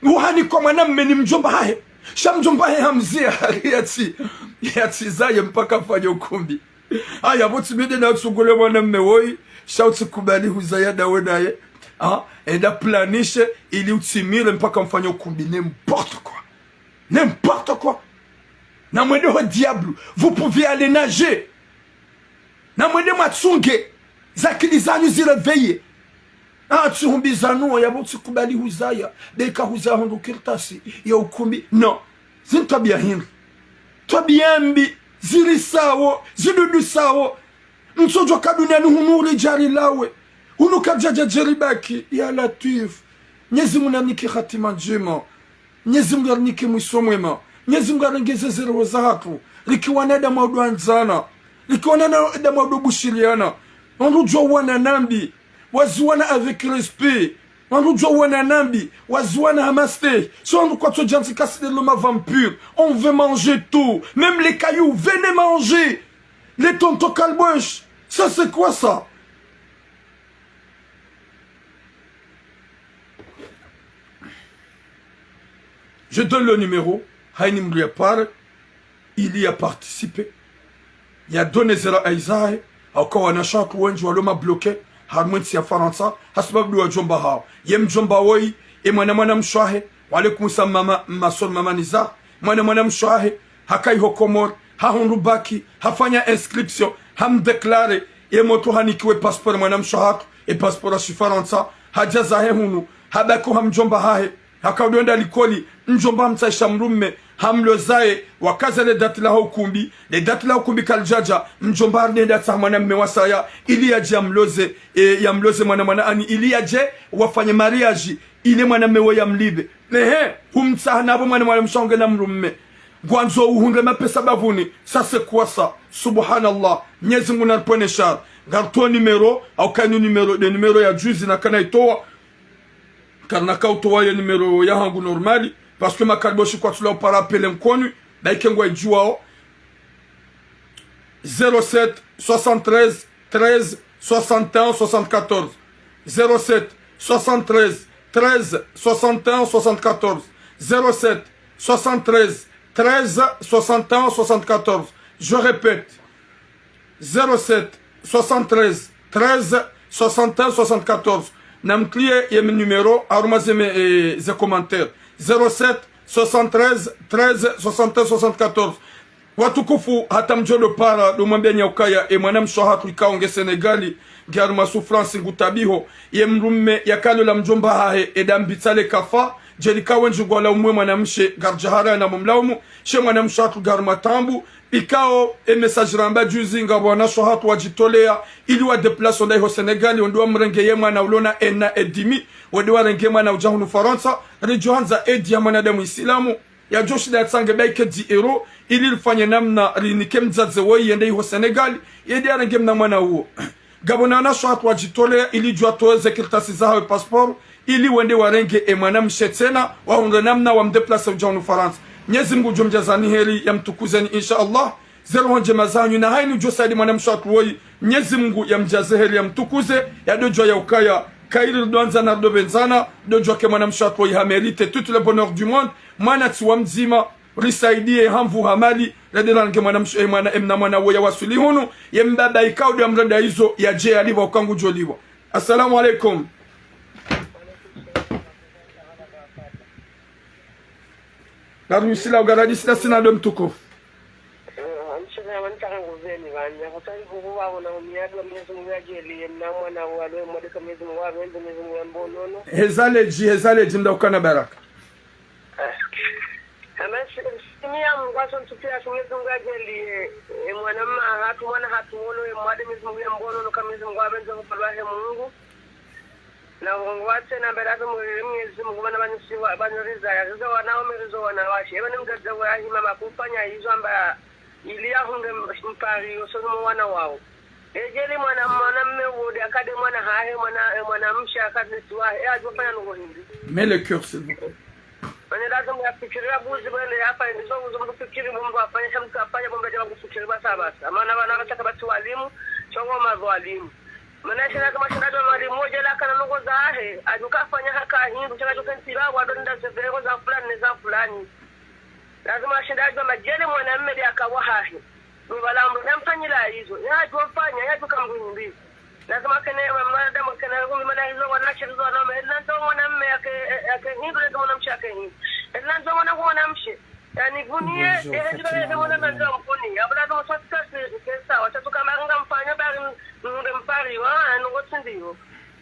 uhani kwa mwana mmeni mjomba hae shamjomba hae hamzia yati zaye mpaka fanya ukumbi haya boti mide na utsugule mwana mmewoi shauti kubali huzayada wenaye enda planishe ili utimile mpaka mfanya ukumbi n'importe quoi. N'importe quoi. Na mwende ho diable, vous pouvez aller nager. Na mwende matsunge, zakili zanyu zireveille. Tsuhumbi zanu ya boti kubali huzaya, deka huzaya hondo kirtasi ya ukumbi. Non, zintabia hindi. Tabia mbi, ziri sawo, zidudu sawo. Msojo kadunia ni hunuri jari lawe. Unuka jaja jeribaki ya Latif. Nyezi munaniki khatima njema. Nyezi munaniki mwisomwema. Nyezi munaniki zero zahatu. Likiwana da maudu anzana. Likiwana da maudu bushiriana. Wanrujwa wana nambi. Wazuwana avec respect. Wanrujwa wana nambi. Wazuwana hamaste. Si on quoi tu janti casse de l'homme vampire. On veut manger tout. Même les cailloux. Venez manger. Les tontos calboches. Ça c'est quoi ça? Je donne le numéro. Haïnim Liapar, il y a participé. Il y a donné zéro à Isaïe. Encore un achat que Wenjo Aloma bloqué. Harmonie si à Faransa. Hasbablu à Jomba Hao. Yem Jomba Woi. Et Manam Shahe. Walekum sa mama, ma son mama Niza. Manam Shahe. Hakai Hokomor. Hahon Rubaki. Hafanya inscription. Ham déclaré. Et moto Hanikiwe passeport Manam Shahat. Et passeport à Faransa. Hadjazahe Hunu. Habako Ham Jomba Hahe. Hakaudonda likoli njomba mtaisha mrume hamlozae wakaza le dati la hukumbi le dati la hukumbi kaljaja njomba arne data mwana mmewasaya ili aje amloze yamloze mwana ani ili aje wafanye mariage ile mwana mmewe yamlibe humtsa nabo mwana mshonge na mrume gwanzo uhunge mapesa bavuni sasa kwa sa subhanallah Mwenyezi Mungu anaponesha garto numero au kanu numero de numero ya juzi na kana itoa Karnaka utoa ya numero ya hangu normali parce que ma kalboshi kwa tula upara apele mkonu daikengwa ijuao 07 73 13 61 74 07 73 13 61 74 07 73 13 61 74 je répète 07 73 13 61 74 Namkliye yem numéro arumazeme ze commentaire 07 73 13 61 74 watukufu hata mjolo para lumwambia nyaukaya mwanam shohatu ikaonge Senegali garma souffrance ngutabiho yemrume yakalo la mjomba hahe edambitsale kafa jelika wenju gola umwe mwanamshe garjahara na mumlaumu she mwanamshe hatu garma tambu ikao message ramba juzi ngabwana shohatu wajitolea ili wa deplace ondai ho Senegali ondoa mrenge yema na ulona ena edimi wadi wa renge mwana ujahunu Faransa rejohanza edi ya mwanadamu Islamu ya joshi da tsange bai ke 10 euro ili lifanye namna rinike mzaze woi yende ho Senegal yende arange mna mwana huo gabona na shwa kwa jitole ili jua toeze kirtasi za hawe passport ili wende warenge mwana mshetena waunde namna wa mdeplace ujanu France. Mwenyezi Mungu jomjazani heri ya mtukuzeni insha Allah. Zero honje mazanyu na haini josadi mwana mshatu woi. Mwenyezi Mungu ya mjaze heri ya mtukuze ya dojo ya ukaya kairi doanza na do benzana dojo ke mwana mshatu woi hamerite tout le bonheur du monde. Mwana tuwa mzima risaidie hamvu hamali ladelange mwana mshatu mwana emna mwana woi ya wasuli hunu ya mbaba ikaudu ya mrada hizo ya je aliwa ukangu joliwa. Assalamu alaikum. Garusila ugaradi sila sina do mtukufu. Mshana wanataka nguveni bana kwa sababu wao na miadi wa Mwenyezi Mungu ajeli na mwana wa leo mwaka Mwenyezi Mungu wa Mwenyezi Mungu ambonono hezaleji ndokana baraka ama simia Mungu asomtupia Mwenyezi Mungu ajeli mwana mwana hatuono mwadi Mwenyezi Mungu ambonono kama Mwenyezi Mungu abenza kupalwahe Mungu na wate na baraka Mwenyezi Mungu bana banisiwa banoriza yazo wanao merizo wanawashe bana mgaza wa mama kufanya hizo amba ili ahunge mpari osomo wana wao ejeli mwana mmewode akade mwana hahe mwana msha akade tuwa ajofanya ngo hindi mais le cœur s'il vous plaît bana lazima yafikiria buzi bale hapa ndizo uzo kufikiri Mungu afanye hamka afanye bomba jama kufikiri basa maana bana bataka batu walimu chongo mazwalimu maana shina kama shina do mali moja la kana ngo zahe ajukafanya haka hindu chaka tukentira wadonda zevero za fulani lazima shindaje majeni mwanamume ndiye akawa hahi mbalamu namfanyira hizo yajofanya yajukamgwimbi lazima kene mwanadamu kene ngumana hizo wanachirizo na mela ndo mwanamume yake hindu ndio mwanamke yake hindu ela ndo mwanamke yani gunie ndio mwanamke ndo mponi abula ndo sotika kesa watatu kama ngamfanya bali ndo mpari wa ngotindio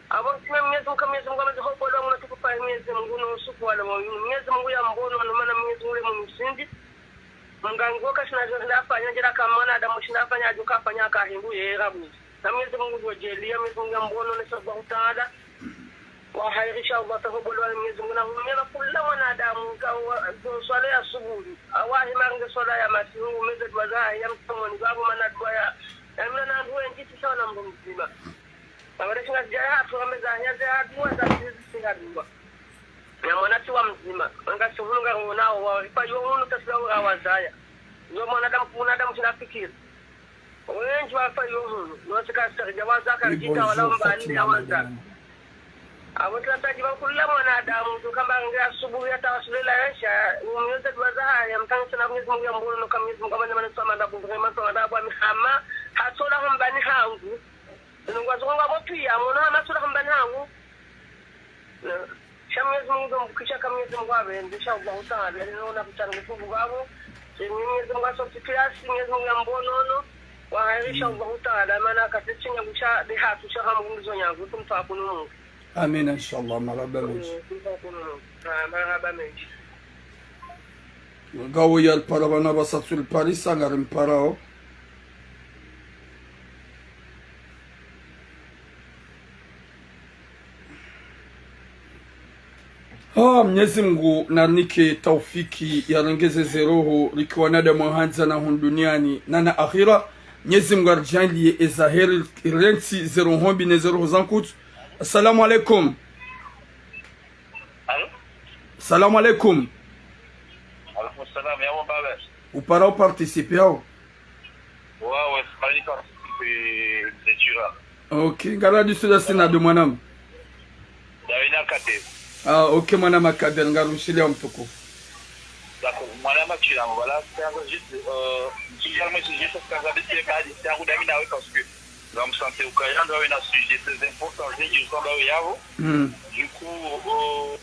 abo Mwenyezi Mungu Mwenyezi Mungu amezopolwa mnatukufa Mwenyezi Mungu no usuku wala Mwenyezi Mungu ya mbono maana Mwenyezi Mungu msindi mungangoka sinafanya njira kama mwanadamu sinafanya ajukafanya akahindu yera buzi na Mwenyezi Mungu ngojelia Mwenyezi Mungu ya mbono ne sababu utaada wa hairisha Allah tahobolwa Mwenyezi Mungu na mwana kula mwanadamu kwa swala ya asubuhi awahi mange swala ya masihu meze dwaza ya mtomoni babu maana dwaya amna na nduwe njiti sawa na mbo mzima abareshinga jaya tukameza nyaze adwa za singadwa ya mwanati wa mzima ngashuvunga nao walipa yonu tasawura wazaya ndio mwanadamu tunafikiri wengi walipa yonu notaka sija wazaka kijita wala mbali ya wazaka abo tunataji bakula mwanadamu tukamba ngia asubuhi atawasulela yesha umyoze dwaza ya mtangu na Mwenyezi Mungu ya mbono kama Mwenyezi Mungu amana soma ndabu ngema soma ndabu amhama hatola mbani hangu ngwazonga bopia mona amasura mbani hangu Mwenyezi Mungu mkisha kama Mwenyezi Mungu abendsha Allah Taala ninaona kutana nguvu babo Mwenyezi Mungu asotikiasi Mwenyezi Mungu ambonono wahairisha Allah Taala maana akatichinya kusha de hatu sha hamungizo nyangu tumfa kuno Mungu amin inshallah marhaba menji gawo yal para bana basatul paris sangarim parao Mwenyezi Mungu nanike taufiki yarengeze zeroho likiwa nadamu hanza na duniani na akhira. Mwenyezi Mungu arjalie ezaheri rensi zero hombi ne zero zankut. Assalamu alaikum. Allô? Assalamu alaikum. Alaikum salam, ya mbaba. Upara participer ao? Ouais, fallait participer c'est tura. OK, ngala du sud sina de mwanam. Davina kate. Ah, OK mwanam akadel ngarushile mtukufu. D'accord, mwanam akila voilà, c'est juste si jamais c'est juste parce que c'est pas dit ça Davina parce que dans me santé au Kaya dans un sujet très important, j'ai dit ça là yao. Du coup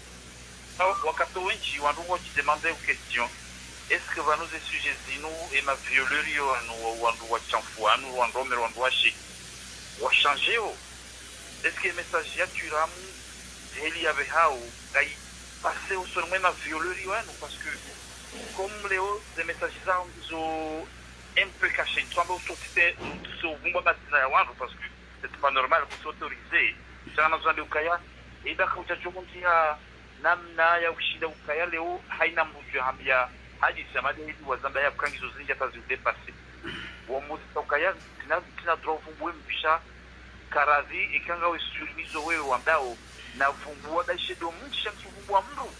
wakati wengi wandu demandent une question. Est-ce que va nous sujet zinu et ma violerie wandu wachamfu anu wandu mero wandu washi wa changer est-ce que message ya turamu heli ya behao gai passer au son même violerie wanu parce que comme Léo des messages zo un peu cachés tu vas sortir sur bomba batina wandu parce que c'est pas normal pour s'autoriser ça na zandi ukaya ida kuchachokuntia namna ya kushinda ukaya leo haina mbujo hambia haji samadi hivi wazamba ya kangi zozinja taziudepase uamuzi tokaya tina drovumbwe mpisha karazi ikanga wesunizo wewe wambao na vumbua daishedo mchisha msuvumbua mru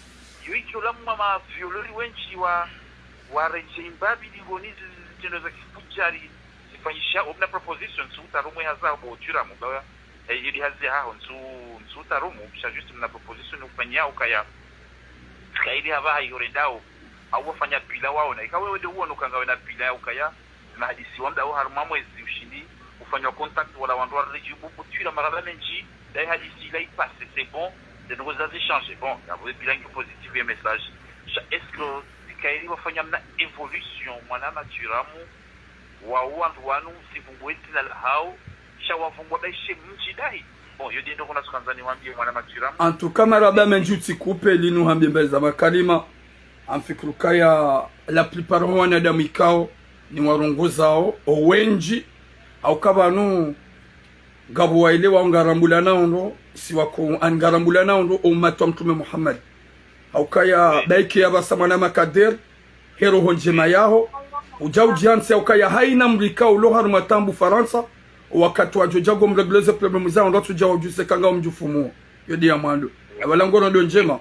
yoicho lamma ma violori wenchi wa renche imbabi digonizi zitendo za kifujari zifanyisha obna proposition suuta rumwe haza bochura mugawa yidi hazi haho suuta rumu kisha just mna proposition ufanya ukaya kaidi hava yorendao au wafanya pila wao na ikawe wewe uone ukangawe na pila ukaya na hadisi wanda au haruma mwezi ushindi ufanya contact wala wandu wa rejibu kutira maraba menji dai hadisi là il passe c'est bon de nouveaux échanges bon vous bilan positif et message est-ce que kaidi wafanya mna evolution mwana maturamu wa wandu wanu sivungweti na hao shawafungwa daishe mji dai bon yo dindo kuna sukanzani wambie mwana maturamu en tout cas maraba menji utikupe linu hambie mbeza makalima amfikrukaya la plupart wanadamu ikao ni warongozao owenji au kabanu gabu waile wa ngarambula naondo si wako angarambula naondo umatu mtume Muhammad au kaya daiki ya basamana makader hero honjema yaho ujaujianse au kaya haina mrika ulo haru matambu Faransa wakati wajojago mregleze problemu zao ndo tujawa ujuse kanga mjufumu yodi ya mwando wala ngoro ndo njema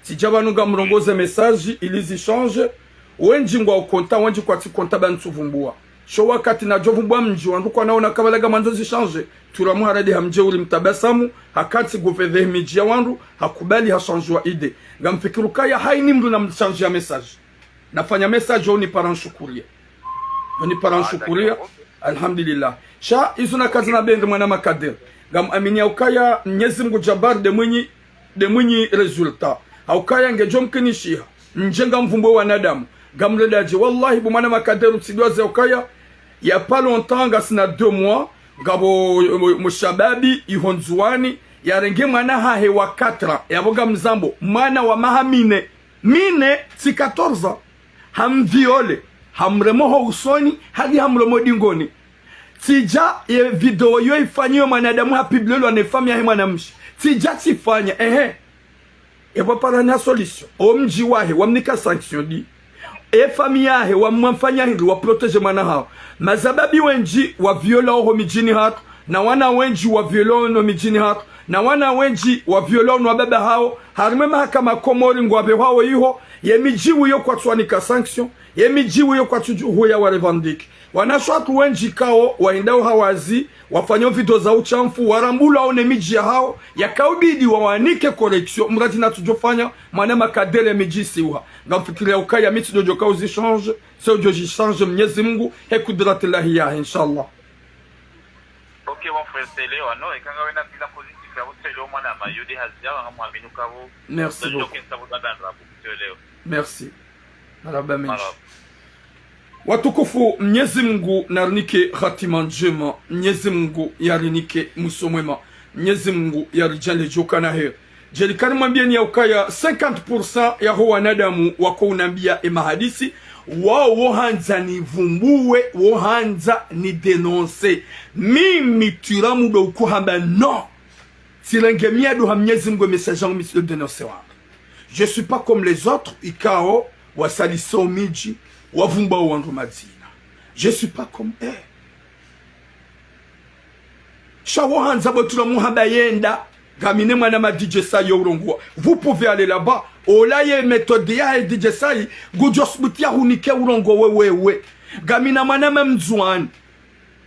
sijabanu nga mrongoze message ilizi change wenji ngwa ukonta wenji kwa tikonta bantuvumbua sho wakati na jovumbua mji wandu kwa naona kabalaga manzozi change turamu haradi hamje uli mtabasamu hakati gufedhe miji ya wandu hakubali hashanjua ide ngamfikiru kaya haini mdu na mchange ya message nafanya message oni paranshukuria alhamdulillah sha izuna kazi na bende mwana makader ngam aminia ukaya Mwenyezi Mungu jabar de mwenyi resultat au kaya ngejo mkinishia njenga mvumbo wanadamu gamledaje wallahi bu mwana makaderu tsidwaze ukaya ya pas longtemps gasina 2 mois ngabo mushababi ihonzuani yarenge mwana hahe wa 4 yaboga mzambo mwana wa mahamine mine si 14 hamviole hamremoho usoni hadi hamremo dingoni tija ye video yo ifanyiwe mwanadamu hapiblelo anefamia he mwanamshi tija tifanya eba parana solution omji wahe wamnika sanction di famille yahe wamfanya hili wa protege mwana hao mazababi wenji wa viola ho mijini hatu na wana wenji wa viola no mijini hatu na wana wenji wa viola no baba hao harime mahakama komori ngwabe hao iho yemijiwu yo kwa twanika sanction yemijiwu yo kwa tuju ya wa revendique wanashwatu wenji kao waendao hawazi wafanya video za uchamfu warambula au nemiji hao yakaubidi wawanike correction mradi na tujofanya mwana makadele miji siwa ngamfikiria ukaya miti dojo kauzi change sio dojo change Mwenyezi Mungu hekudratillahi ya inshallah. Okay mon frère Télé ono ekanga wena bila positif ya utelo mwana mayudi hazia ngamwaminu kavo merci merci maraba menji watukufu Mwenyezi Mungu narinike hatima njema Mwenyezi Mungu yarinike musomwema Mwenyezi Mungu yarijale joka na heri jelikani mwambieni ya ukaya 50% ya ho wanadamu wako unambia mahadisi wao wohanza ni vumbuwe wohanza ni denonse mimi turamu do kuhamba no silengemia do ha Mwenyezi Mungu message wangu misile denonse wangu je suis pas comme les autres ikao wasaliso miji wavumba wandu madina je suis pas comme eux shawo hanza botula muhamba yenda gamine mwana ma DJ Sai yorongwa vous pouvez aller là-bas olaye méthode ya DJ Sai gujos butia hunike urongo wewe gamina mwana mzwani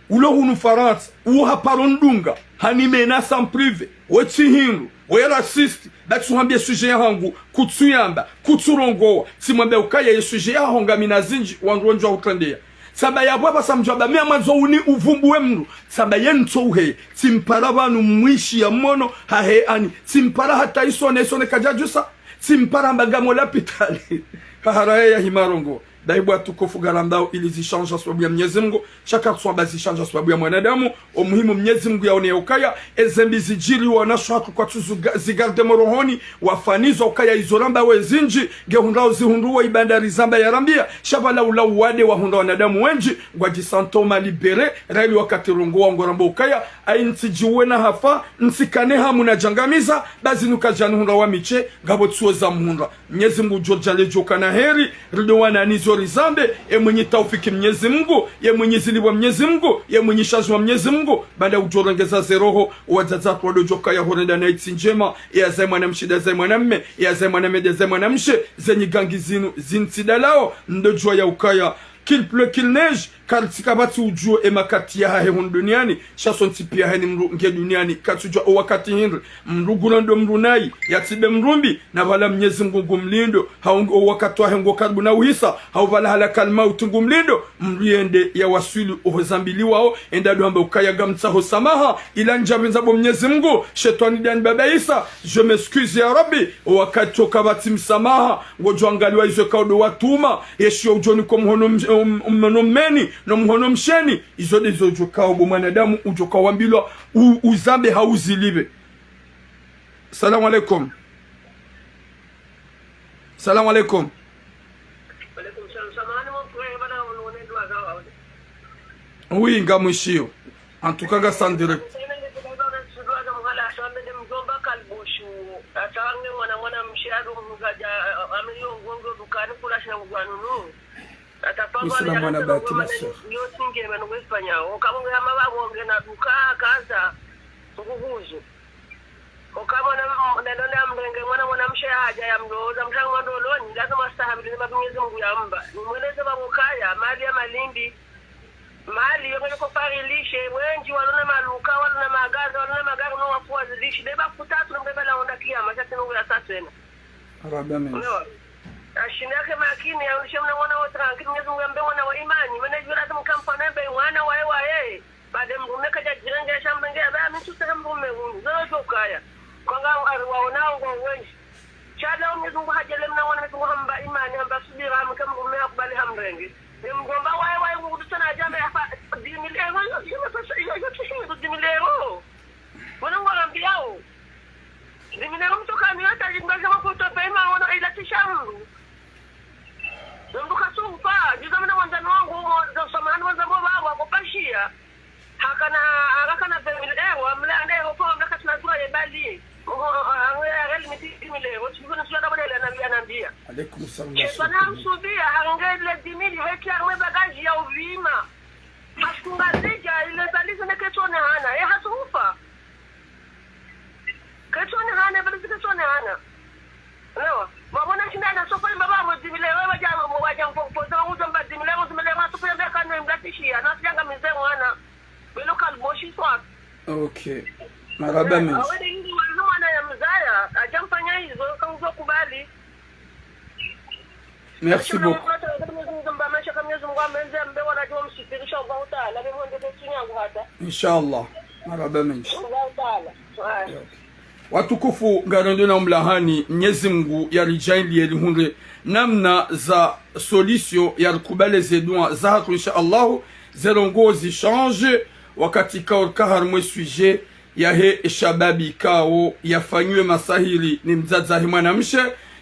ulo hunu France u haparondunga hanimena sans privé wechihindu we racist batsuhambye sujet yangu kutsuyamba kutsurongoa simwambye ukaya ye sujet yaho ngamina zinji wanronjwa utendea saba yabwa basamjwa mia mazo uni uvumbuwe mru saba yento uhe simpara banu mwishi ya mono hahe ani simpara hata isone kajajusa simpara mbagamo lapitali haharaye ya himarongo Baibu tukufu garambao ili zishanja sababu ya Mwenyezi Mungu, shaka kuswamba zishanja sababu ya mwanadamu. Umuhimu Mwenyezi Mungu yaone ukaya ezembi zijiri wanashwa kwa tuzu zigarde morohoni wafanizo ukaya izoramba wezinji gehundao zihunduwa ibandari zamba ya rambia shabala ulau wade wahunda wanadamu wenji gwajisantoma libere raili wakati rungu wa ngorambo ukaya ainti jiwena hafa nsikane hamu na jangamiza bazi nukajani hunda wa miche gabo tsuo za mhunda. Mwenyezi Mungu jojale joka na heri ridowana nizo rizambe mwenye taufiki Mwenyezi Mungu mwenye ziliwa Mwenyezi Mungu mwenye shazwa Mwenyezi Mungu bada ujorengeza zeroho wadzazatu wadojoka ya horenda na itsi njema ya zai mwanamshida zai mwanamme ya zai mwanamede zai mwanamshe zenye gangi zinu zinsidalao ndojua ya ukaya qu'il pleut qu'il neige katika bati ujue emakati ya hahe hun duniani shason tipi ya hae ni mru nge duniani katujua o wakati hindri mrugulando mrunai yatibe mrumbi na wala Mwenyezi Mungu mlindo haungo wakati wa hengo karibu na uhisa hauvala halaka almauti ngumlindo mriende ya wasili uhozambili wao endadu hamba ukaya gamtsaho samaha ila njabinza bo Mwenyezi Mungu shetani dan baba Isa je m'excuse ya Rabbi o wakati wakabati msamaha ngojuangaliwa izo kaudo watuma yeshio ujoni kwa mhono meni no mhono msheni izode izo jokao bo mwanadamu ujoka wambilwa uzambe hauzilibe. Salamu alaikum. Salamu alaikum. Oui, ngamwishio. Antukaga san direct. Islam wana bahati na sio. Okama na ndonda mrenge mwana mshahaja ya mdoza mtangu mandoloni lazima stahabili na Mwenyezi Mungu yamba nimweleze babukaya mali ya malindi mali yongene ko farilishe wengi walona maluka walona magaza walona magari no wafua zidishi beba kutatu mbeba la onda kiyama sasa ngo ya sasena Arabame ashinake makini ya mwana wa tranquil Mwenyezi Mungu yambe mwana wa imani mwana jura lazima kamfana be mwana wa yeye baada mrume kaja jirenge shambenge ba mtu sasa mrume huyu zote ukaya kwanga waonao ngo wengi chala Mwenyezi Mungu hajele mna wana Mwenyezi Mungu hamba imani hamba subira kama mrume akubali hamrengi ni mgomba wae ngudu sana jambe hapa dimileo sio pesa hiyo kishingo dimileo wana ngambiyao dimileo mtoka ni hata jingaza kwa kutopema wana ila tishamu nduka sufa jizamana wanzano wangu ndo samani wanzano baba akopashia hakana dimileo amla ndeo kwa mlaka tunazua yebali Alaikum salam. Chesana msubia hangele dimili weki arwe bagaji ya uvima. Maskungazeja ile zaliza na ketone hana. Hasufa. Ketone hana bali ketone hana. Leo, wabona shinda na sofa baba mo dimile wewe jamaa mo waja mpoza uzo mba dimile mo dimile ma sofa mbeka kana mdatishia. Na sijanga mzee mwana. Welo kalboshi swap. Okay. Maraba mimi. Awede ngi mwana ya mzaya ajamfanya hizo kama kubali. Merci beaucoup. Inshallah. Maraba mimi. Watukufu ngarondo na mlahani Mwenyezi Mungu yalijaili yelihunde namna za solution ya kubale zedwa za inshallah zelongozi change wakati kao kahar mwe sujet ya he shababi kao yafanywe masahili ni mzaza mwanamshe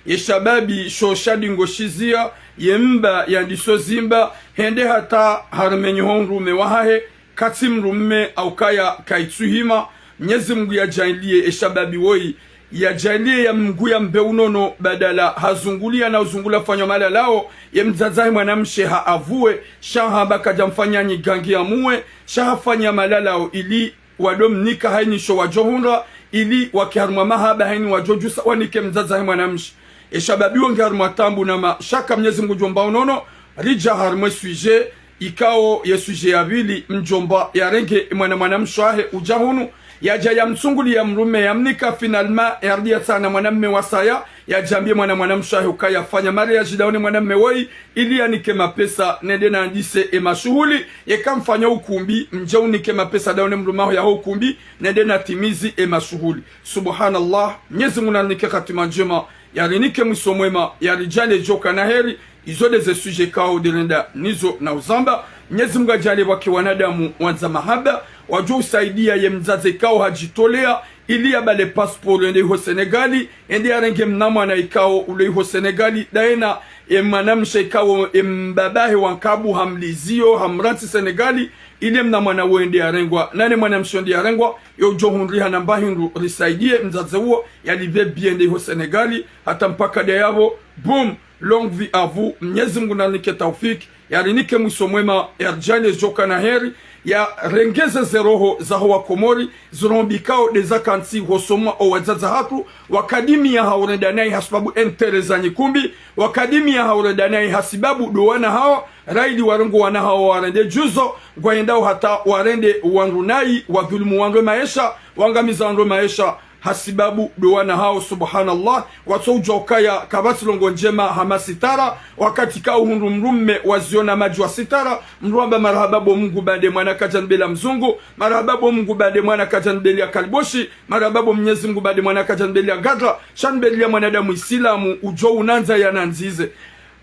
ye shababi shoshadi ngoshizia yemba yandiso zimba hende hata harmenye honrume wahahe kati mrume au kaya kaitsuhima Mwenyezi Mungu yajalie shababi woi yajalie ya Mungu ya mbeunono badala hazungulia na uzungula fanywa mala lao ye mzaza mwanamshe haavue shaha bakaja mfanyanyi gangi amue shaha fanya malalao ili wadomnika haini sho wajohunda ili wakiharma mahaba haini wajojusa wanike mzaza mwanamshi shababi wonge harma tambu na mashaka Mwenyezi Mungu jomba unono rija harma sujet ikao ye sujet ya bili mjomba ya renge mwanamshahe ujahunu yaja ya msunguli ya mrume ya mnika finalma yardia sana mwanamme wasaya ya jambie mwanamshahe ukaya fanya mariage daone mwanamme woi ili anike mapesa nende na andise mashuhuli yekamfanya ukumbi mje unike mapesa daone mrumaho ya ukumbi nende na timizi mashuhuli. Subhanallah, Mwenyezi Mungu anike katima njema yarinike mwisomwema yarijale joka na heri izo deze suje kao direnda nizo na uzamba. Mwenyezi Mungu ajale wake wanadamu wanza mahaba wajua usaidia ye mzaze kao hajitolea ili ya bale passport ende ho Senegali ende arenge mnamo na ikao ule ho Senegali daena manamsha ikao mbabahe wankabu hamlizio hamranti Senegali ile mnamo na wende arengwa nane manamsha ndi arengwa yo johunri hanambahindu risaidie mzaze huo yalive biende ho Senegali hata mpaka de yavo boom. Longue vie à vous. Mwenyezi Mungu nanike taufiki yarinike mwisomwema yarjane joka na heri ya rengeze zeroho za hoa Komori zirombikao deza kansi hosoma o wazaza hatu wakadimi ya hauredanai hasibabu entereza nyikumbi wakadimi ya hauredanai hasibabu dowana hao raidi warengo wana hao warende juzo gwaendao hata warende wanrunai wadhulumu wanrwe maesha wangamiza wanrwe maesha hasibabu dowana hao subhanallah watouja ukaya kabati longo njema hamasitara wakati ka uhundu mrumme waziona majwa sitara mruamba marhababo Mungu bade mwana kajanbela mzungu marhababo Mungu bade mwana kajanbeli ya kalboshi marhababo Mwenyezi Mungu bade mwana kajanbeli ya gadra shanbeli ya mwanadamu Islamu ujo unanza ya nanzize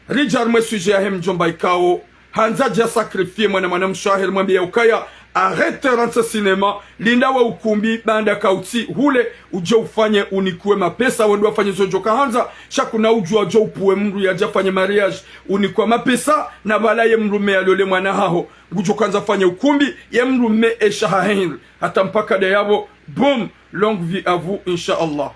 rijar mwe suje ya hem jomba ikao hanza ja sakrifie mwana mshahir mwambi ya ukaya arrête rentre cinema linda wa ukumbi banda kauti hule uje ufanye unikue mapesa wendo wafanye zojo kahanza shakuna ujua jo upuwe mru ya jafanye mariage unikue mapesa na bala ye mrume ya lole mwana haho ujo kanza fanye ukumbi ye mrume esha hahenri hata mpaka de yabo boom. Longue vie à vous inshallah.